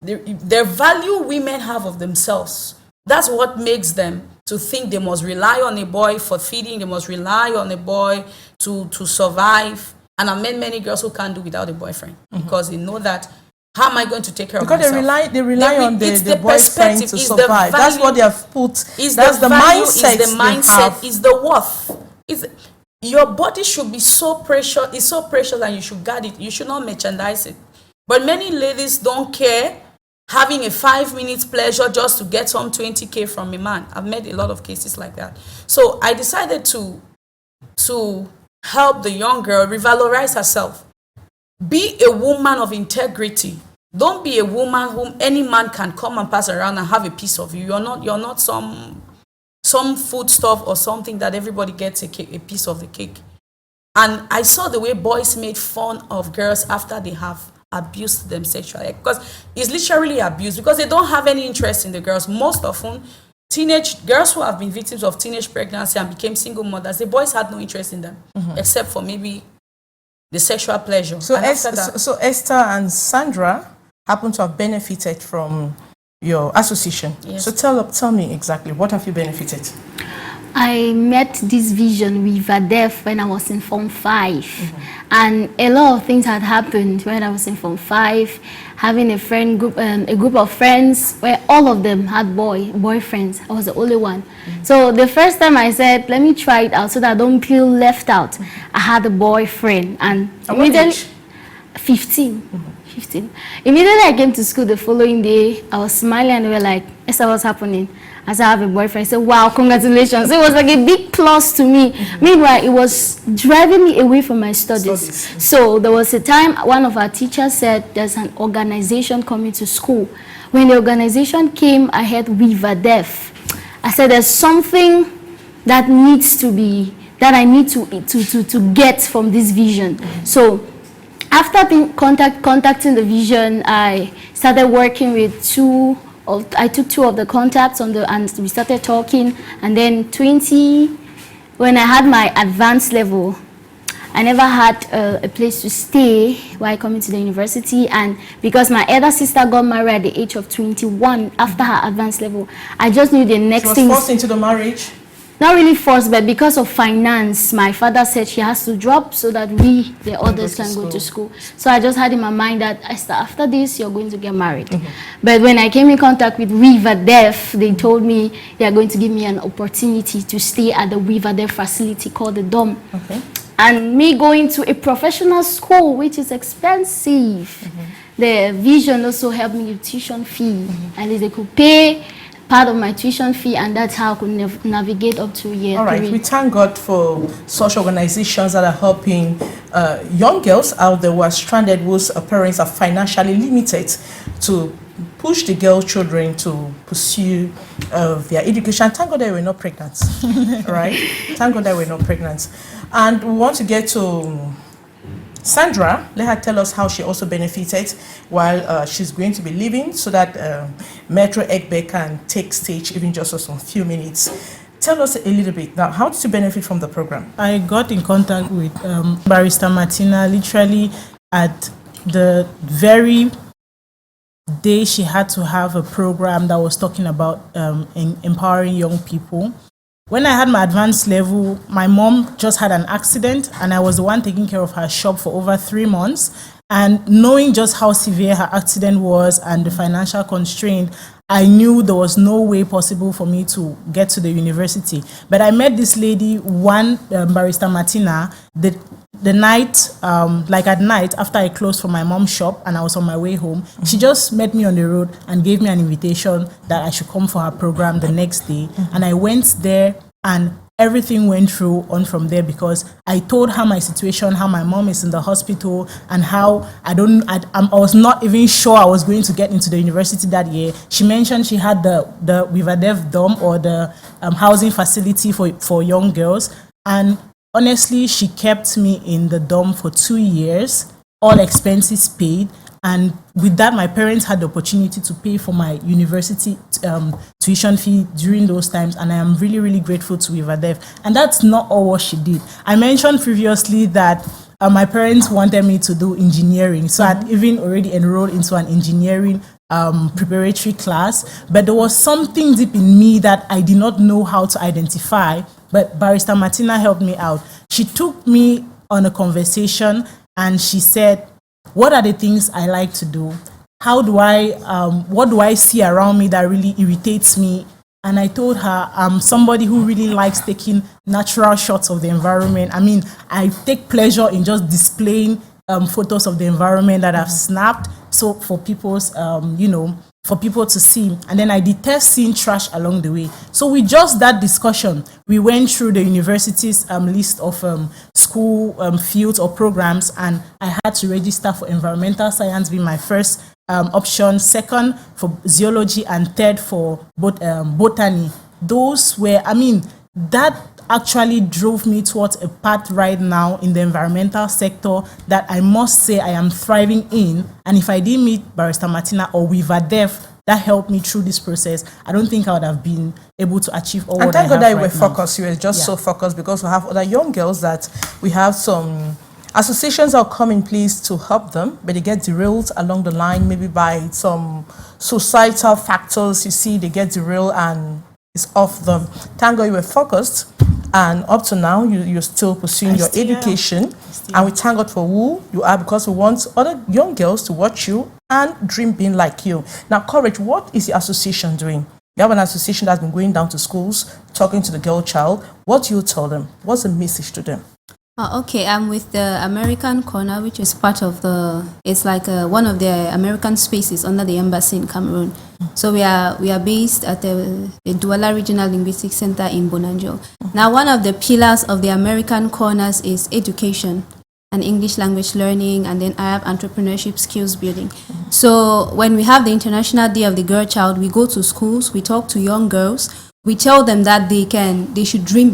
The value women have of themselves, that's what makes them to think they must rely on a boy for feeding, they must rely on a boy to survive. And I met many girls who can't do without a boyfriend because they know that, how am I going to take care of myself? Because they rely on the boyfriend to survive. That's what they have put. That's the mindset. Is the worth. Your body should be so precious. It's so precious, and you should guard it. You should not merchandise it. But many ladies don't care having a 5 minutes pleasure just to get some 20K from a man. I've met a lot of cases like that. So I decided to help the young girl revalorize herself. Be a woman of integrity. Don't be a woman whom any man can come and pass around and have a piece of you. You're not some food stuff or something that everybody gets a piece of the cake. And I saw the way boys made fun of girls after they have abused them sexually, because it's literally abuse, because they don't have any interest in the girls. Most often, teenage girls who have been victims of teenage pregnancy and became single mothers, the boys had no interest in them, except for maybe the sexual pleasure. So, so Esther and Sandra happen to have benefited from your association. Yes. So tell me exactly, what have you benefited? I met this vision with Wivadev when I was in Form 5. And a lot of things had happened when I was in Form 5, having a friend group, a group of friends where all of them had boyfriends. I was the only one. So the first time I said, let me try it out so that I don't feel left out, I had a boyfriend. And immediately, 15. 15. Immediately I came to school the following day, I was smiling and they were like, Esther, what's happening? As I have a boyfriend, I said, wow, congratulations. It was like a big plus to me. Meanwhile, it was driving me away from my studies. So there was a time one of our teachers said there's an organization coming to school. When the organization came, I had Wivadev. I said there's something that needs to be, that I need to get from this vision. So after being contacting the vision, I started working with I took 2 of the contacts and we started talking. And then when I had my advanced level, I never had a place to stay while coming to the university. And because my elder sister got married at the age of 21 after her advanced level, I just knew the next thing. She was forced into the marriage? Not really forced, but because of finance, my father said she has to drop so that we, the others, can go to school. So I just had in my mind that after this, you're going to get married. But when I came in contact with Wivadev, they told me they are going to give me an opportunity to stay at the Wivadev facility called the Dome. And me going to a professional school, which is expensive. The vision also helped me with tuition fee. At least they could pay part of my tuition fee, and that's how I could navigate up to year 3. All right, we thank God for such organizations that are helping young girls out there who are stranded, whose parents are financially limited, to push the girl children to pursue their education. Thank God they were not pregnant, right? Thank God they were not pregnant. And we want to get to Sandra. Let her tell us how she also benefited while she's going to be leaving, so that Metro EGBE can take stage even just for some few minutes. Tell us a little bit now, how did you benefit from the program? I got in contact with Barrister Martina literally at the very day she had to have a program that was talking about empowering young people. When I had my advanced level, my mom just had an accident and I was the one taking care of her shop for over 3 months. And knowing just how severe her accident was and the financial constraint, I knew there was no way possible for me to get to the university. But I met this lady, Barrister Martina, the night, at night, after I closed for my mom's shop and I was on my way home. She just met me on the road and gave me an invitation that I should come for her program the next day. And I went there and everything went through on from there, because I told her my situation, how my mom is in the hospital, and how I was not even sure I was going to get into the university that year. She mentioned she had the Wivadev Dome, or the housing facility for young girls. And honestly, she kept me in the dorm for 2 years, all expenses paid. And with that, my parents had the opportunity to pay for my university tuition fee during those times. And I am really, really grateful to Wivadev. And that's not all what she did. I mentioned previously that my parents wanted me to do engineering. So I'd even already enrolled into an engineering preparatory class. But there was something deep in me that I did not know how to identify. But Barrister Martina helped me out. She took me on a conversation and she said, what are the things I like to do? What do I see around me that really irritates me? And I told her, I'm somebody who really likes taking natural shots of the environment. I mean, I take pleasure in just displaying photos of the environment that I've snapped. So for people's, for people to see. And then I detest seeing trash along the way. So with just that discussion, we went through the university's list of school fields or programs, and I had to register for environmental science being my first option, second for zoology, and third for botany. Those were, that actually drove me towards a path right now in the environmental sector that I must say I am thriving in. And if I didn't meet Barrister Martina or Wivadev that helped me through this process, I don't think I would have been able to achieve all and what I have thank God that you right were now. focused. You were just so focused, because we have other young girls that we have some associations that come in place to help them, but they get derailed along the line, maybe by some societal factors. You see, they get derailed and it's off them. Thank God you were focused, and up to now you're still pursuing your education, and we thank God for who you are, because we want other young girls to watch you and dream being like you. Now, Courage, what is your association doing? You have an association that's been going down to schools, talking to the girl child. What do you tell them? What's the message to them? Okay, I'm with the American Corner, which is part of it's like one of the American spaces under the embassy in Cameroon. So we are based at the Douala Regional Linguistic Center in Bonanjo. Now, one of the pillars of the American Corners is education and English language learning, and then Arab entrepreneurship skills building. So when we have the International Day of the Girl Child, we go to schools, we talk to young girls. We tell them that they can dream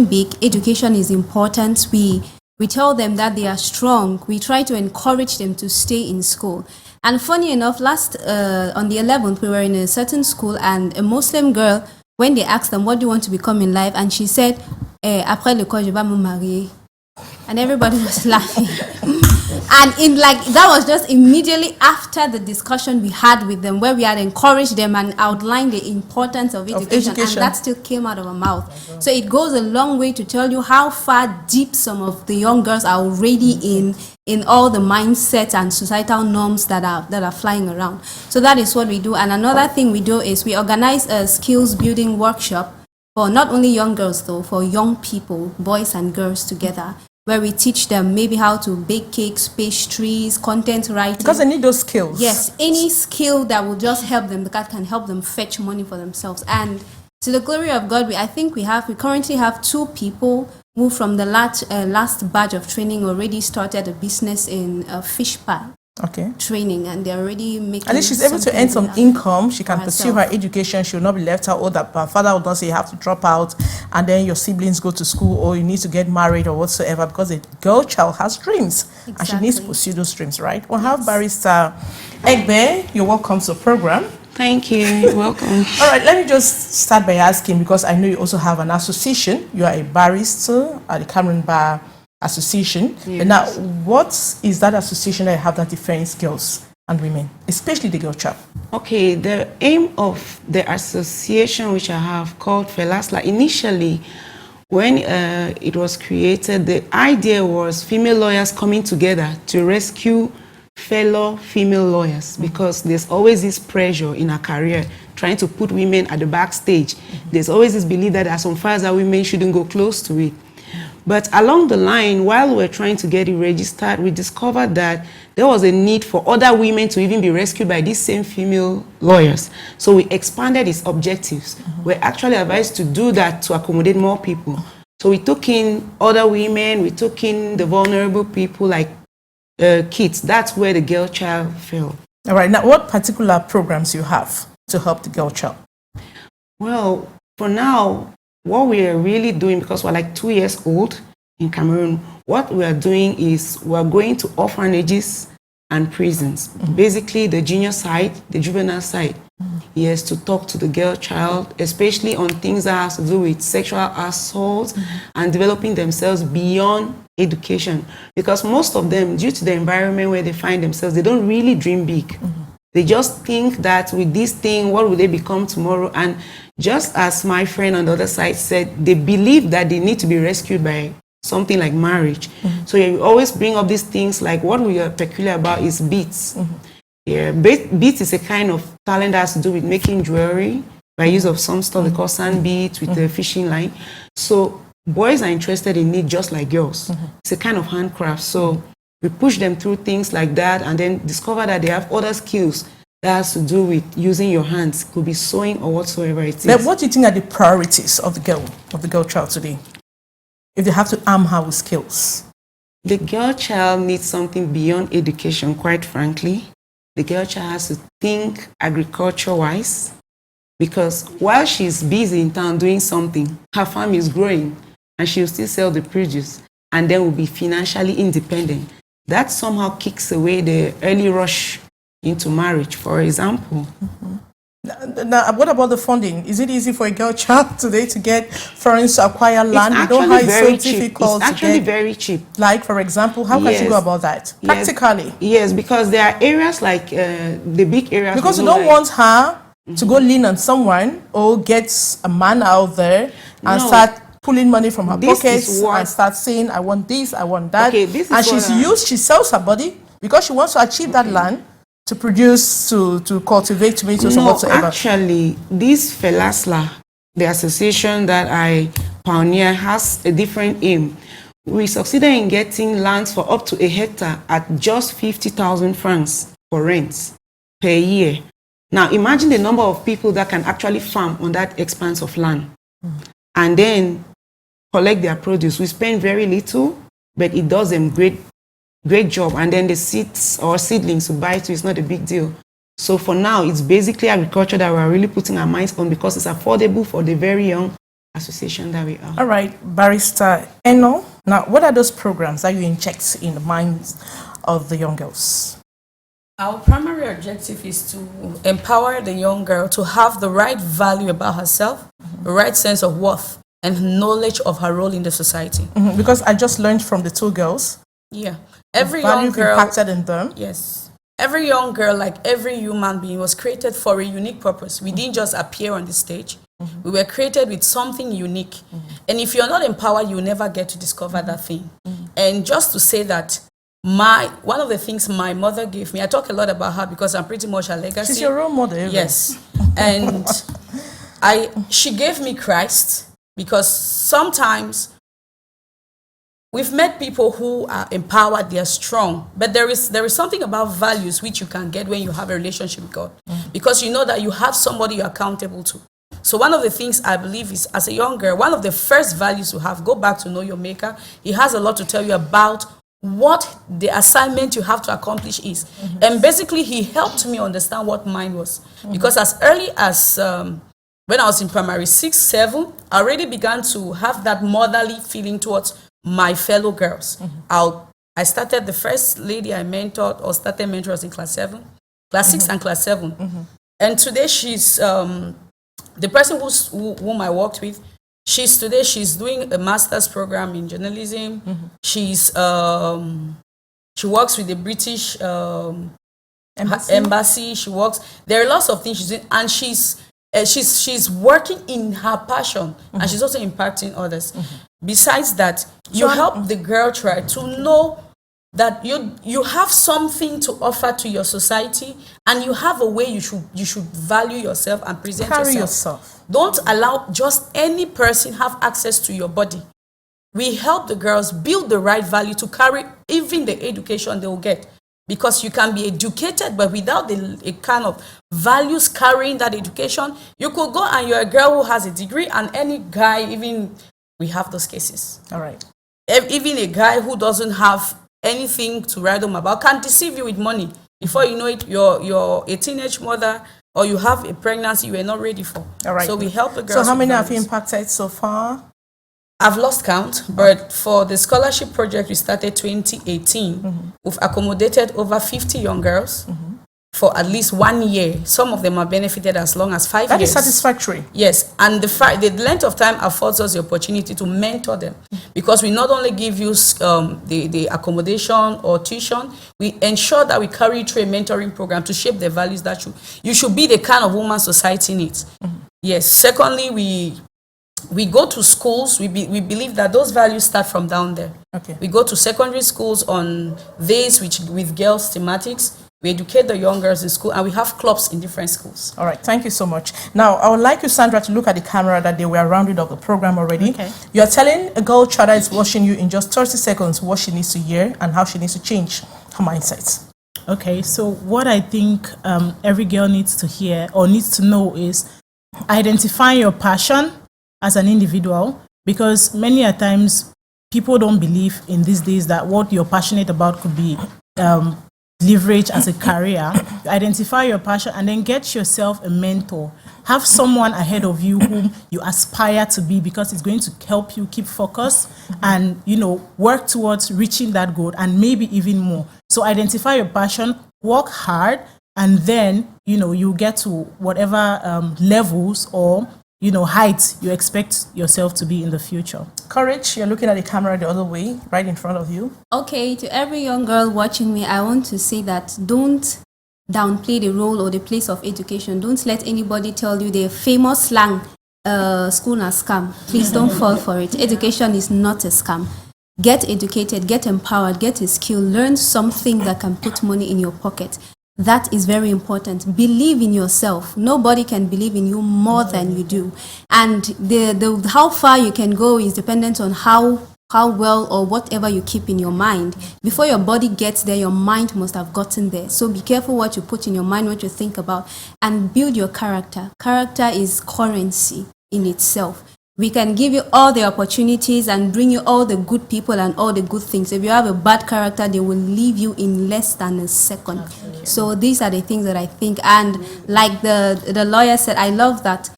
big. Education is important. We tell them that they are strong. We try to encourage them to stay in school. And funny enough, on the 11th, we were in a certain school, and a Muslim girl, when they asked them, what do you want to become in life? And she said, après l'école, je vais me marier. And everybody was laughing. And that was just immediately after the discussion we had with them, where we had encouraged them and outlined the importance of education. And that still came out of our mouth. So it goes a long way to tell you how far deep some of the young girls are already in all the mindsets and societal norms that are flying around. So that is what we do. And another thing we do is we organize a skills building workshop for not only young girls though, for young people, boys and girls together, where we teach them maybe how to bake cakes, pastries, content writing. Because they need those skills. Yes, any skill that will just help them, that can help them fetch money for themselves. And to the glory of God, we currently have 2 people who from the last batch of training already started a business in fish pie. Okay. Training, and they're already making. At least she's able to earn some income. She can pursue her education. She will not be left out, or that her father will not say you have to drop out and then your siblings go to school, or you need to get married or whatsoever, because a girl child has dreams. Exactly. And she needs to pursue those dreams, right? We'll have Barrister EGBE. You're welcome to the program. Thank you. You're welcome. All right, let me just start by asking, because I know you also have an association. You are a barrister at the Cameroon Bar Association. Yes. And now, what is that association that you have that defends girls and women, especially the girl child? Okay, the aim of the association which I have called fasla, initially when it was created, the idea was female lawyers coming together to rescue fellow female lawyers, because there's always this pressure in our career trying to put women at the backstage. There's always this belief that there are some files that women shouldn't go close to it. But along the line, while we were trying to get it registered, we discovered that there was a need for other women to even be rescued by these same female lawyers. So we expanded its objectives. We're actually advised to do that to accommodate more people. So we took in other women, we took in the vulnerable people like kids. That's where the girl child fell. All right, now what particular programs you have to help the girl child? Well, for now, what we are really doing, because we're like 2 years old in Cameroon, what we are doing is we're going to orphanages and prisons. Basically, the junior side, the juvenile side. Yes, to talk to the girl child, especially on things that has to do with sexual assault and developing themselves beyond education. Because most of them, due to the environment where they find themselves, they don't really dream big. They just think that with this thing, what will they become tomorrow? And just as my friend on the other side said, they believe that they need to be rescued by something like marriage. So you always bring up these things like what we are peculiar about is beads. Yeah, beads is a kind of talent that has to do with making jewelry by use of some stuff they call sand beads with the fishing line. So boys are interested in it just like girls. It's a kind of handcraft. So we push them through things like that and then discover that they have other skills that has to do with using your hands. Could be sewing or whatsoever it is. But what do you think are the priorities of the girl child today, if they have to arm her with skills? The girl child needs something beyond education, quite frankly. The girl child has to think agriculture-wise, because while she's busy in town doing something, her farm is growing. and she'll still sell the produce, and then will be financially independent. That somehow kicks away the early rush into marriage, for example. Now, what about the funding? Is it easy for a girl child today to get funds to acquire land? It's We know how it's so cheap. difficult It's actually to get. very cheap. Like, for example, how can she go about that? Practically. Yes, because there are areas like the big areas. Because you don't want her to go lean on someone or get a man out there and start pulling money from her pockets and start saying, I want this, I want that. Okay, this is and she sells her body because she wants to achieve that land to produce, to cultivate tomatoes or whatsoever. Actually, this FELASLA, the association that I pioneer, has a different aim. We succeeded in getting lands for up to a hectare at just 50,000 francs for rent per year. Now, imagine the number of people that can actually farm on that expanse of land and then collect their produce. We spend very little, but it does them great job, and then the seeds or seedlings to buy to is not a big deal. So for now, it's basically agriculture that we're really putting our minds on because it's affordable for the very young association that we are. All right, Barrister Eno. Now, what are those programs that you inject in the minds of the young girls? Our primary objective is to empower the young girl to have the right value about herself, the right sense of worth, and knowledge of her role in the society. Because I just learned from the two girls. Yeah. Every young girl impacted in them. Yes. Every young girl, like every human being, was created for a unique purpose. We didn't just appear on the stage. We were created with something unique. And if you're not empowered, you'll never get to discover that thing. And just to say that one of the things my mother gave me, I talk a lot about her because I'm pretty much her legacy. She's your role model. Yes. And she gave me Christ because sometimes we've met people who are empowered, they are strong, but there is something about values which you can get when you have a relationship with God, because you know that you have somebody you're accountable to. So one of the things I believe is, as a young girl, one of the first values you have, go back to know your maker. He has a lot to tell you about what the assignment you have to accomplish is. And basically, he helped me understand what mine was. Because as early as when I was in primary 6, 7, I already began to have that motherly feeling towards my fellow girls. I started, the first lady I mentored or started mentoring was in class 7, class 6 and class 7. And today she's the person whom I worked with. She's doing a master's program in journalism. She works with the British embassy. She works. There are lots of things she's doing, and she's working in her passion, and she's also impacting others. Besides that, you help the girl try to know that you have something to offer to your society, and you have a way you should value yourself and present yourself. Don't allow just any person have access to your body. We help the girls build the right value to carry even the education they will get. Because you can be educated, but without a kind of values carrying that education, you could go and you're a girl who has a degree, and any guy, even we have those cases. All right. Even a guy who doesn't have anything to write home about can deceive you with money. Before you know it, you're a teenage mother, or you have a pregnancy you were not ready for. All right. So we help the girls. So how many have you impacted so far? I've lost count, but for the scholarship project we started 2018, we've accommodated over 50 young girls for at least 1 year. Some of them are benefited as long as 5 years. That is satisfactory. Yes, and the length of time affords us the opportunity to mentor them, because we not only give you the accommodation or tuition, we ensure that we carry you through a mentoring program to shape the values that you should be the kind of woman society needs. Yes. Secondly, we go to schools. We believe that those values start from down there. Okay. We go to secondary schools on days with girls thematics. We educate the young girls in school, and we have clubs in different schools. All right, thank you so much. Now, I would like you, Sandra, to look at the camera that they were rounded up the program already. Okay. You are telling a girl child that is watching you in just 30 seconds what she needs to hear and how she needs to change her mindset. Okay, so what I think every girl needs to hear or needs to know is identify your passion as an individual, because many a times people don't believe in these days that what you're passionate about could be leverage as a career. Identify your passion and then get yourself a mentor have someone ahead of you whom you aspire to be, because it's going to help you keep focus and, you know, work towards reaching that goal and maybe even more. So identify your passion, work hard, and then, you know, you get to whatever levels or, you know, heights you expect yourself to be in the future. Courage, you're looking at the camera the other way, right in front of you. Okay, to every young girl watching me, I want to say that don't downplay the role or the place of education. Don't let anybody tell you the famous slang, school na scam. Please don't fall for it. Education is not a scam. Get educated, get empowered, get a skill, learn something that can put money in your pocket. That is very important. Believe in yourself. Nobody can believe in you more than you do. And how far you can go is dependent on how well or whatever you keep in your mind. Before your body gets there, your mind must have gotten there. So be careful what you put in your mind, what you think about, and build your character. Character is currency in itself. We can give you all the opportunities and bring you all the good people and all the good things. If you have a bad character, they will leave you in less than a second. So these are the things that I think. And like the lawyer said, I love that.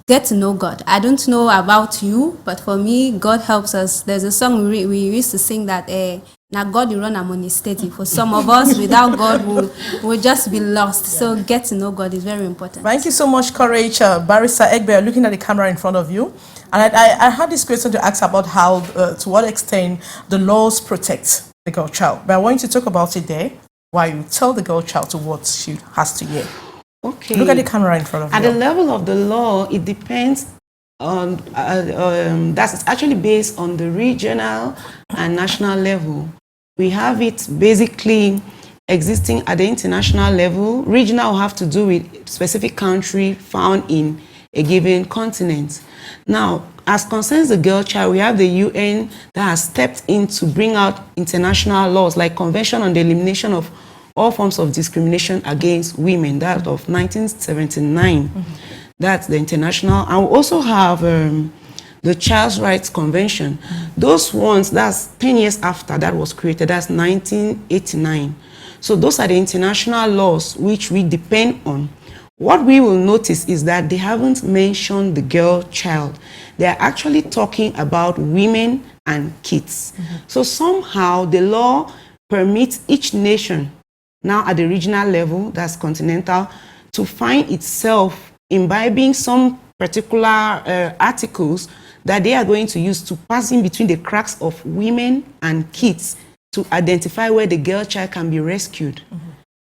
Get to know God. I don't know about you, but for me, God helps us. There's a song we used to sing that, now God will run our money steady. For some of us, without God, we'll just be lost. So get to know God is very important. Thank you so much, Courage. Barrister EGBE, looking at the camera in front of you. And I had this question to ask about how, to what extent the laws protect the girl child. But I want you to talk about it there while you tell the girl child to what she has to hear. Okay. Look at the camera in front of you. At the level of the law, it depends on, that's actually based on the regional and national level. We have it basically existing at the international level. Regional will have to do with specific country found in a given continent. Now, as concerns the girl child, we have the UN that has stepped in to bring out international laws like Convention on the Elimination of All Forms of Discrimination Against Women, that of 1979. That's the international. And we also have the Child's Rights Convention. Those ones, that's 10 years after that was created, that's 1989. So those are the international laws which we depend on. What we will notice is that they haven't mentioned the girl child. They're actually talking about women and kids. So somehow the law permits each nation, now at the regional level, that's continental, to find itself imbibing some particular articles that they are going to use to pass in between the cracks of women and kids to identify where the girl child can be rescued.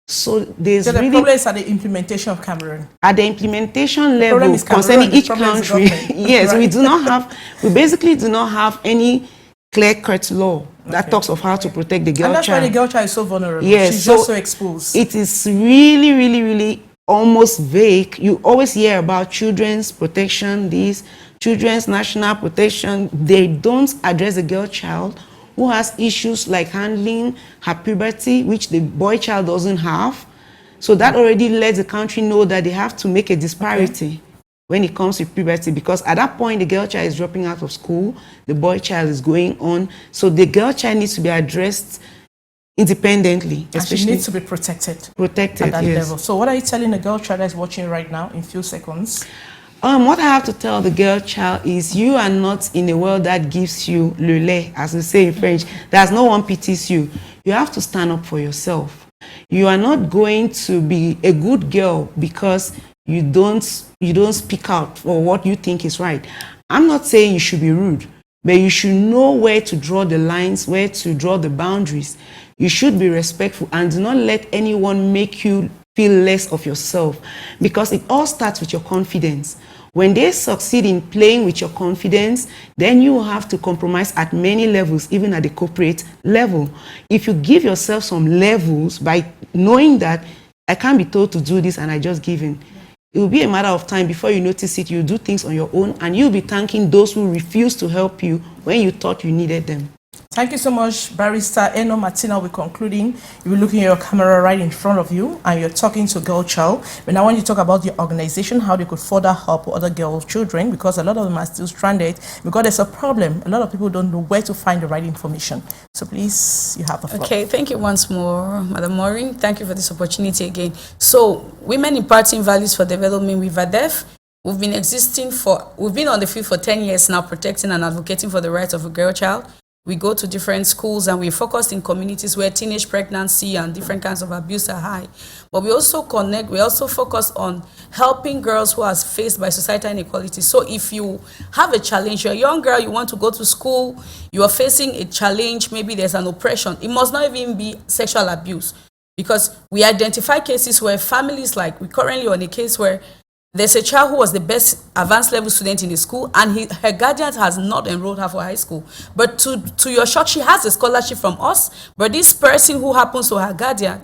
So there's so the really problem is at the implementation of Cameroon. At the implementation level, concerning each country, yes, right. we basically do not have any clear-cut law that talks of how to protect the girl child. And that's why the girl child is so vulnerable. Yes, she's just so exposed. It is really, really, really almost vague. You always hear about children's protection, children's national protection. They don't address the girl child who has issues like handling her puberty, which the boy child doesn't have. So that already lets the country know that they have to make a disparity when it comes to puberty, because at that point the girl child is dropping out of school, the boy child is going on. So the girl child needs to be addressed independently. And she needs to be protected. Protected, at that yes. level. So what are you telling the girl child that is watching right now in few seconds? What I have to tell the girl child is you are not in a world that gives you le lait, as we say in French. There's no one pities you. You have to stand up for yourself. You are not going to be a good girl because you don't speak out for what you think is right. I'm not saying you should be rude, but you should know where to draw the lines, where to draw the boundaries. You should be respectful and do not let anyone make you feel less of yourself, because it all starts with your confidence. When they succeed in playing with your confidence, then you will have to compromise at many levels, even at the corporate level. If you give yourself some levels by knowing that I can't be told to do this and I just give in, it will be a matter of time before you notice it. You do things on your own and you'll be thanking those who refuse to help you when you thought you needed them. Thank you so much, Barrister Eno. Martina will be concluding. You'll be looking at your camera right in front of you and you're talking to girl child. But I want you to talk about your organization, how they could further help other girl children, because a lot of them are still stranded because there's a problem. A lot of people don't know where to find the right information. So please, you have the floor. Okay, thank you once more, Madam Maureen. Thank you for this opportunity again. So, Women Imparting Values for Development, Wivadev. We've been on the field for 10 years now, protecting and advocating for the rights of a girl child. We go to different schools and we focused in communities where teenage pregnancy and different kinds of abuse are high. But we also focus on helping girls who are faced by societal inequality. So if you have a challenge, you're a young girl, you want to go to school, you are facing a challenge, maybe there's an oppression. It must not even be sexual abuse, because we identify cases where families, like we currently on a case where there's a child who was the best advanced level student in the school, and her guardian has not enrolled her for high school. But to your shock, she has a scholarship from us, but this person who happens to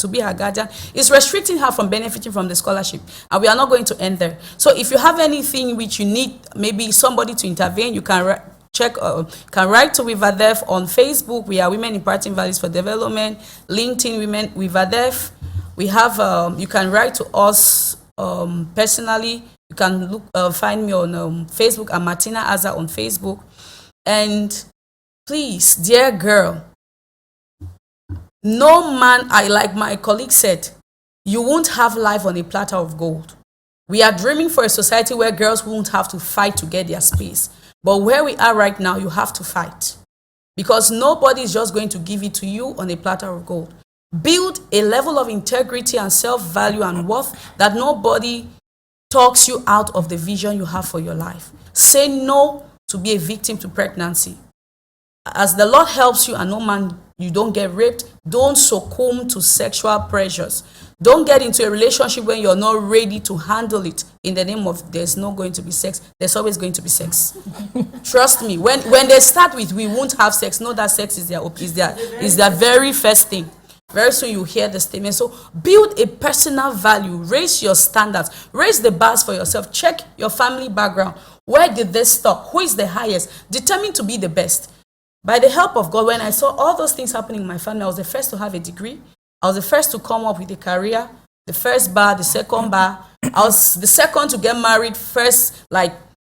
be her guardian is restricting her from benefiting from the scholarship. And we are not going to end there. So if you have anything which you need, maybe somebody to intervene, you can write to Wivadev on Facebook. We are Women Imparting Values for Development. LinkedIn, Women Wivadev. We have, you can write to us personally. You can find me on Facebook. I'm Martina AJIE on Facebook. And please, dear girl, no man, like my colleague said, you won't have life on a platter of gold. We are dreaming for a society where girls won't have to fight to get their space. But where we are right now, you have to fight, because nobody is just going to give it to you on a platter of gold. Build a level of integrity and self-value and worth that nobody talks you out of the vision you have for your life. Say no to be a victim to pregnancy. As the Lord helps you and no man, you don't get raped, don't succumb to sexual pressures. Don't get into a relationship when you're not ready to handle it in the name of there's not going to be sex. There's always going to be sex. Trust me, when they start with we won't have sex, know that sex is their very first thing. Very soon you hear the statement. So build a personal value, raise your standards, raise the bars for yourself, check your family background. Where did they stop? Who is the highest? Determine to be the best. By the help of God, when I saw all those things happening in my family, I was the first to have a degree. I was the first to come up with a career, the first bar, the second bar. I was the second to get married, first, like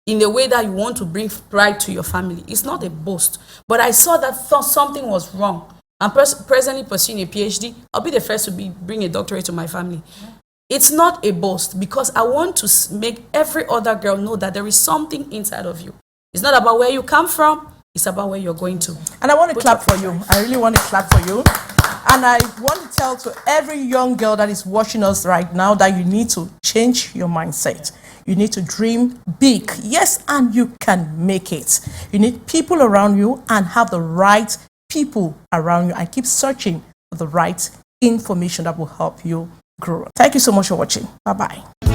in the way that you want to bring pride to your family. It's not a boast. But I saw that something was wrong. I'm presently pursuing a PhD. I'll be the first to bring a doctorate to my family. It's not a boast, because I want to make every other girl know that there is something inside of you. It's not about where you come from. It's about where you're going to. And I want to clap for you. I really want to clap for you. And I want to tell to every young girl that is watching us right now that you need to change your mindset. You need to dream big. Yes, and you can make it. You need people around you and have the right people around you, and keep searching for the right information that will help you grow. Thank you so much for watching. Bye-bye.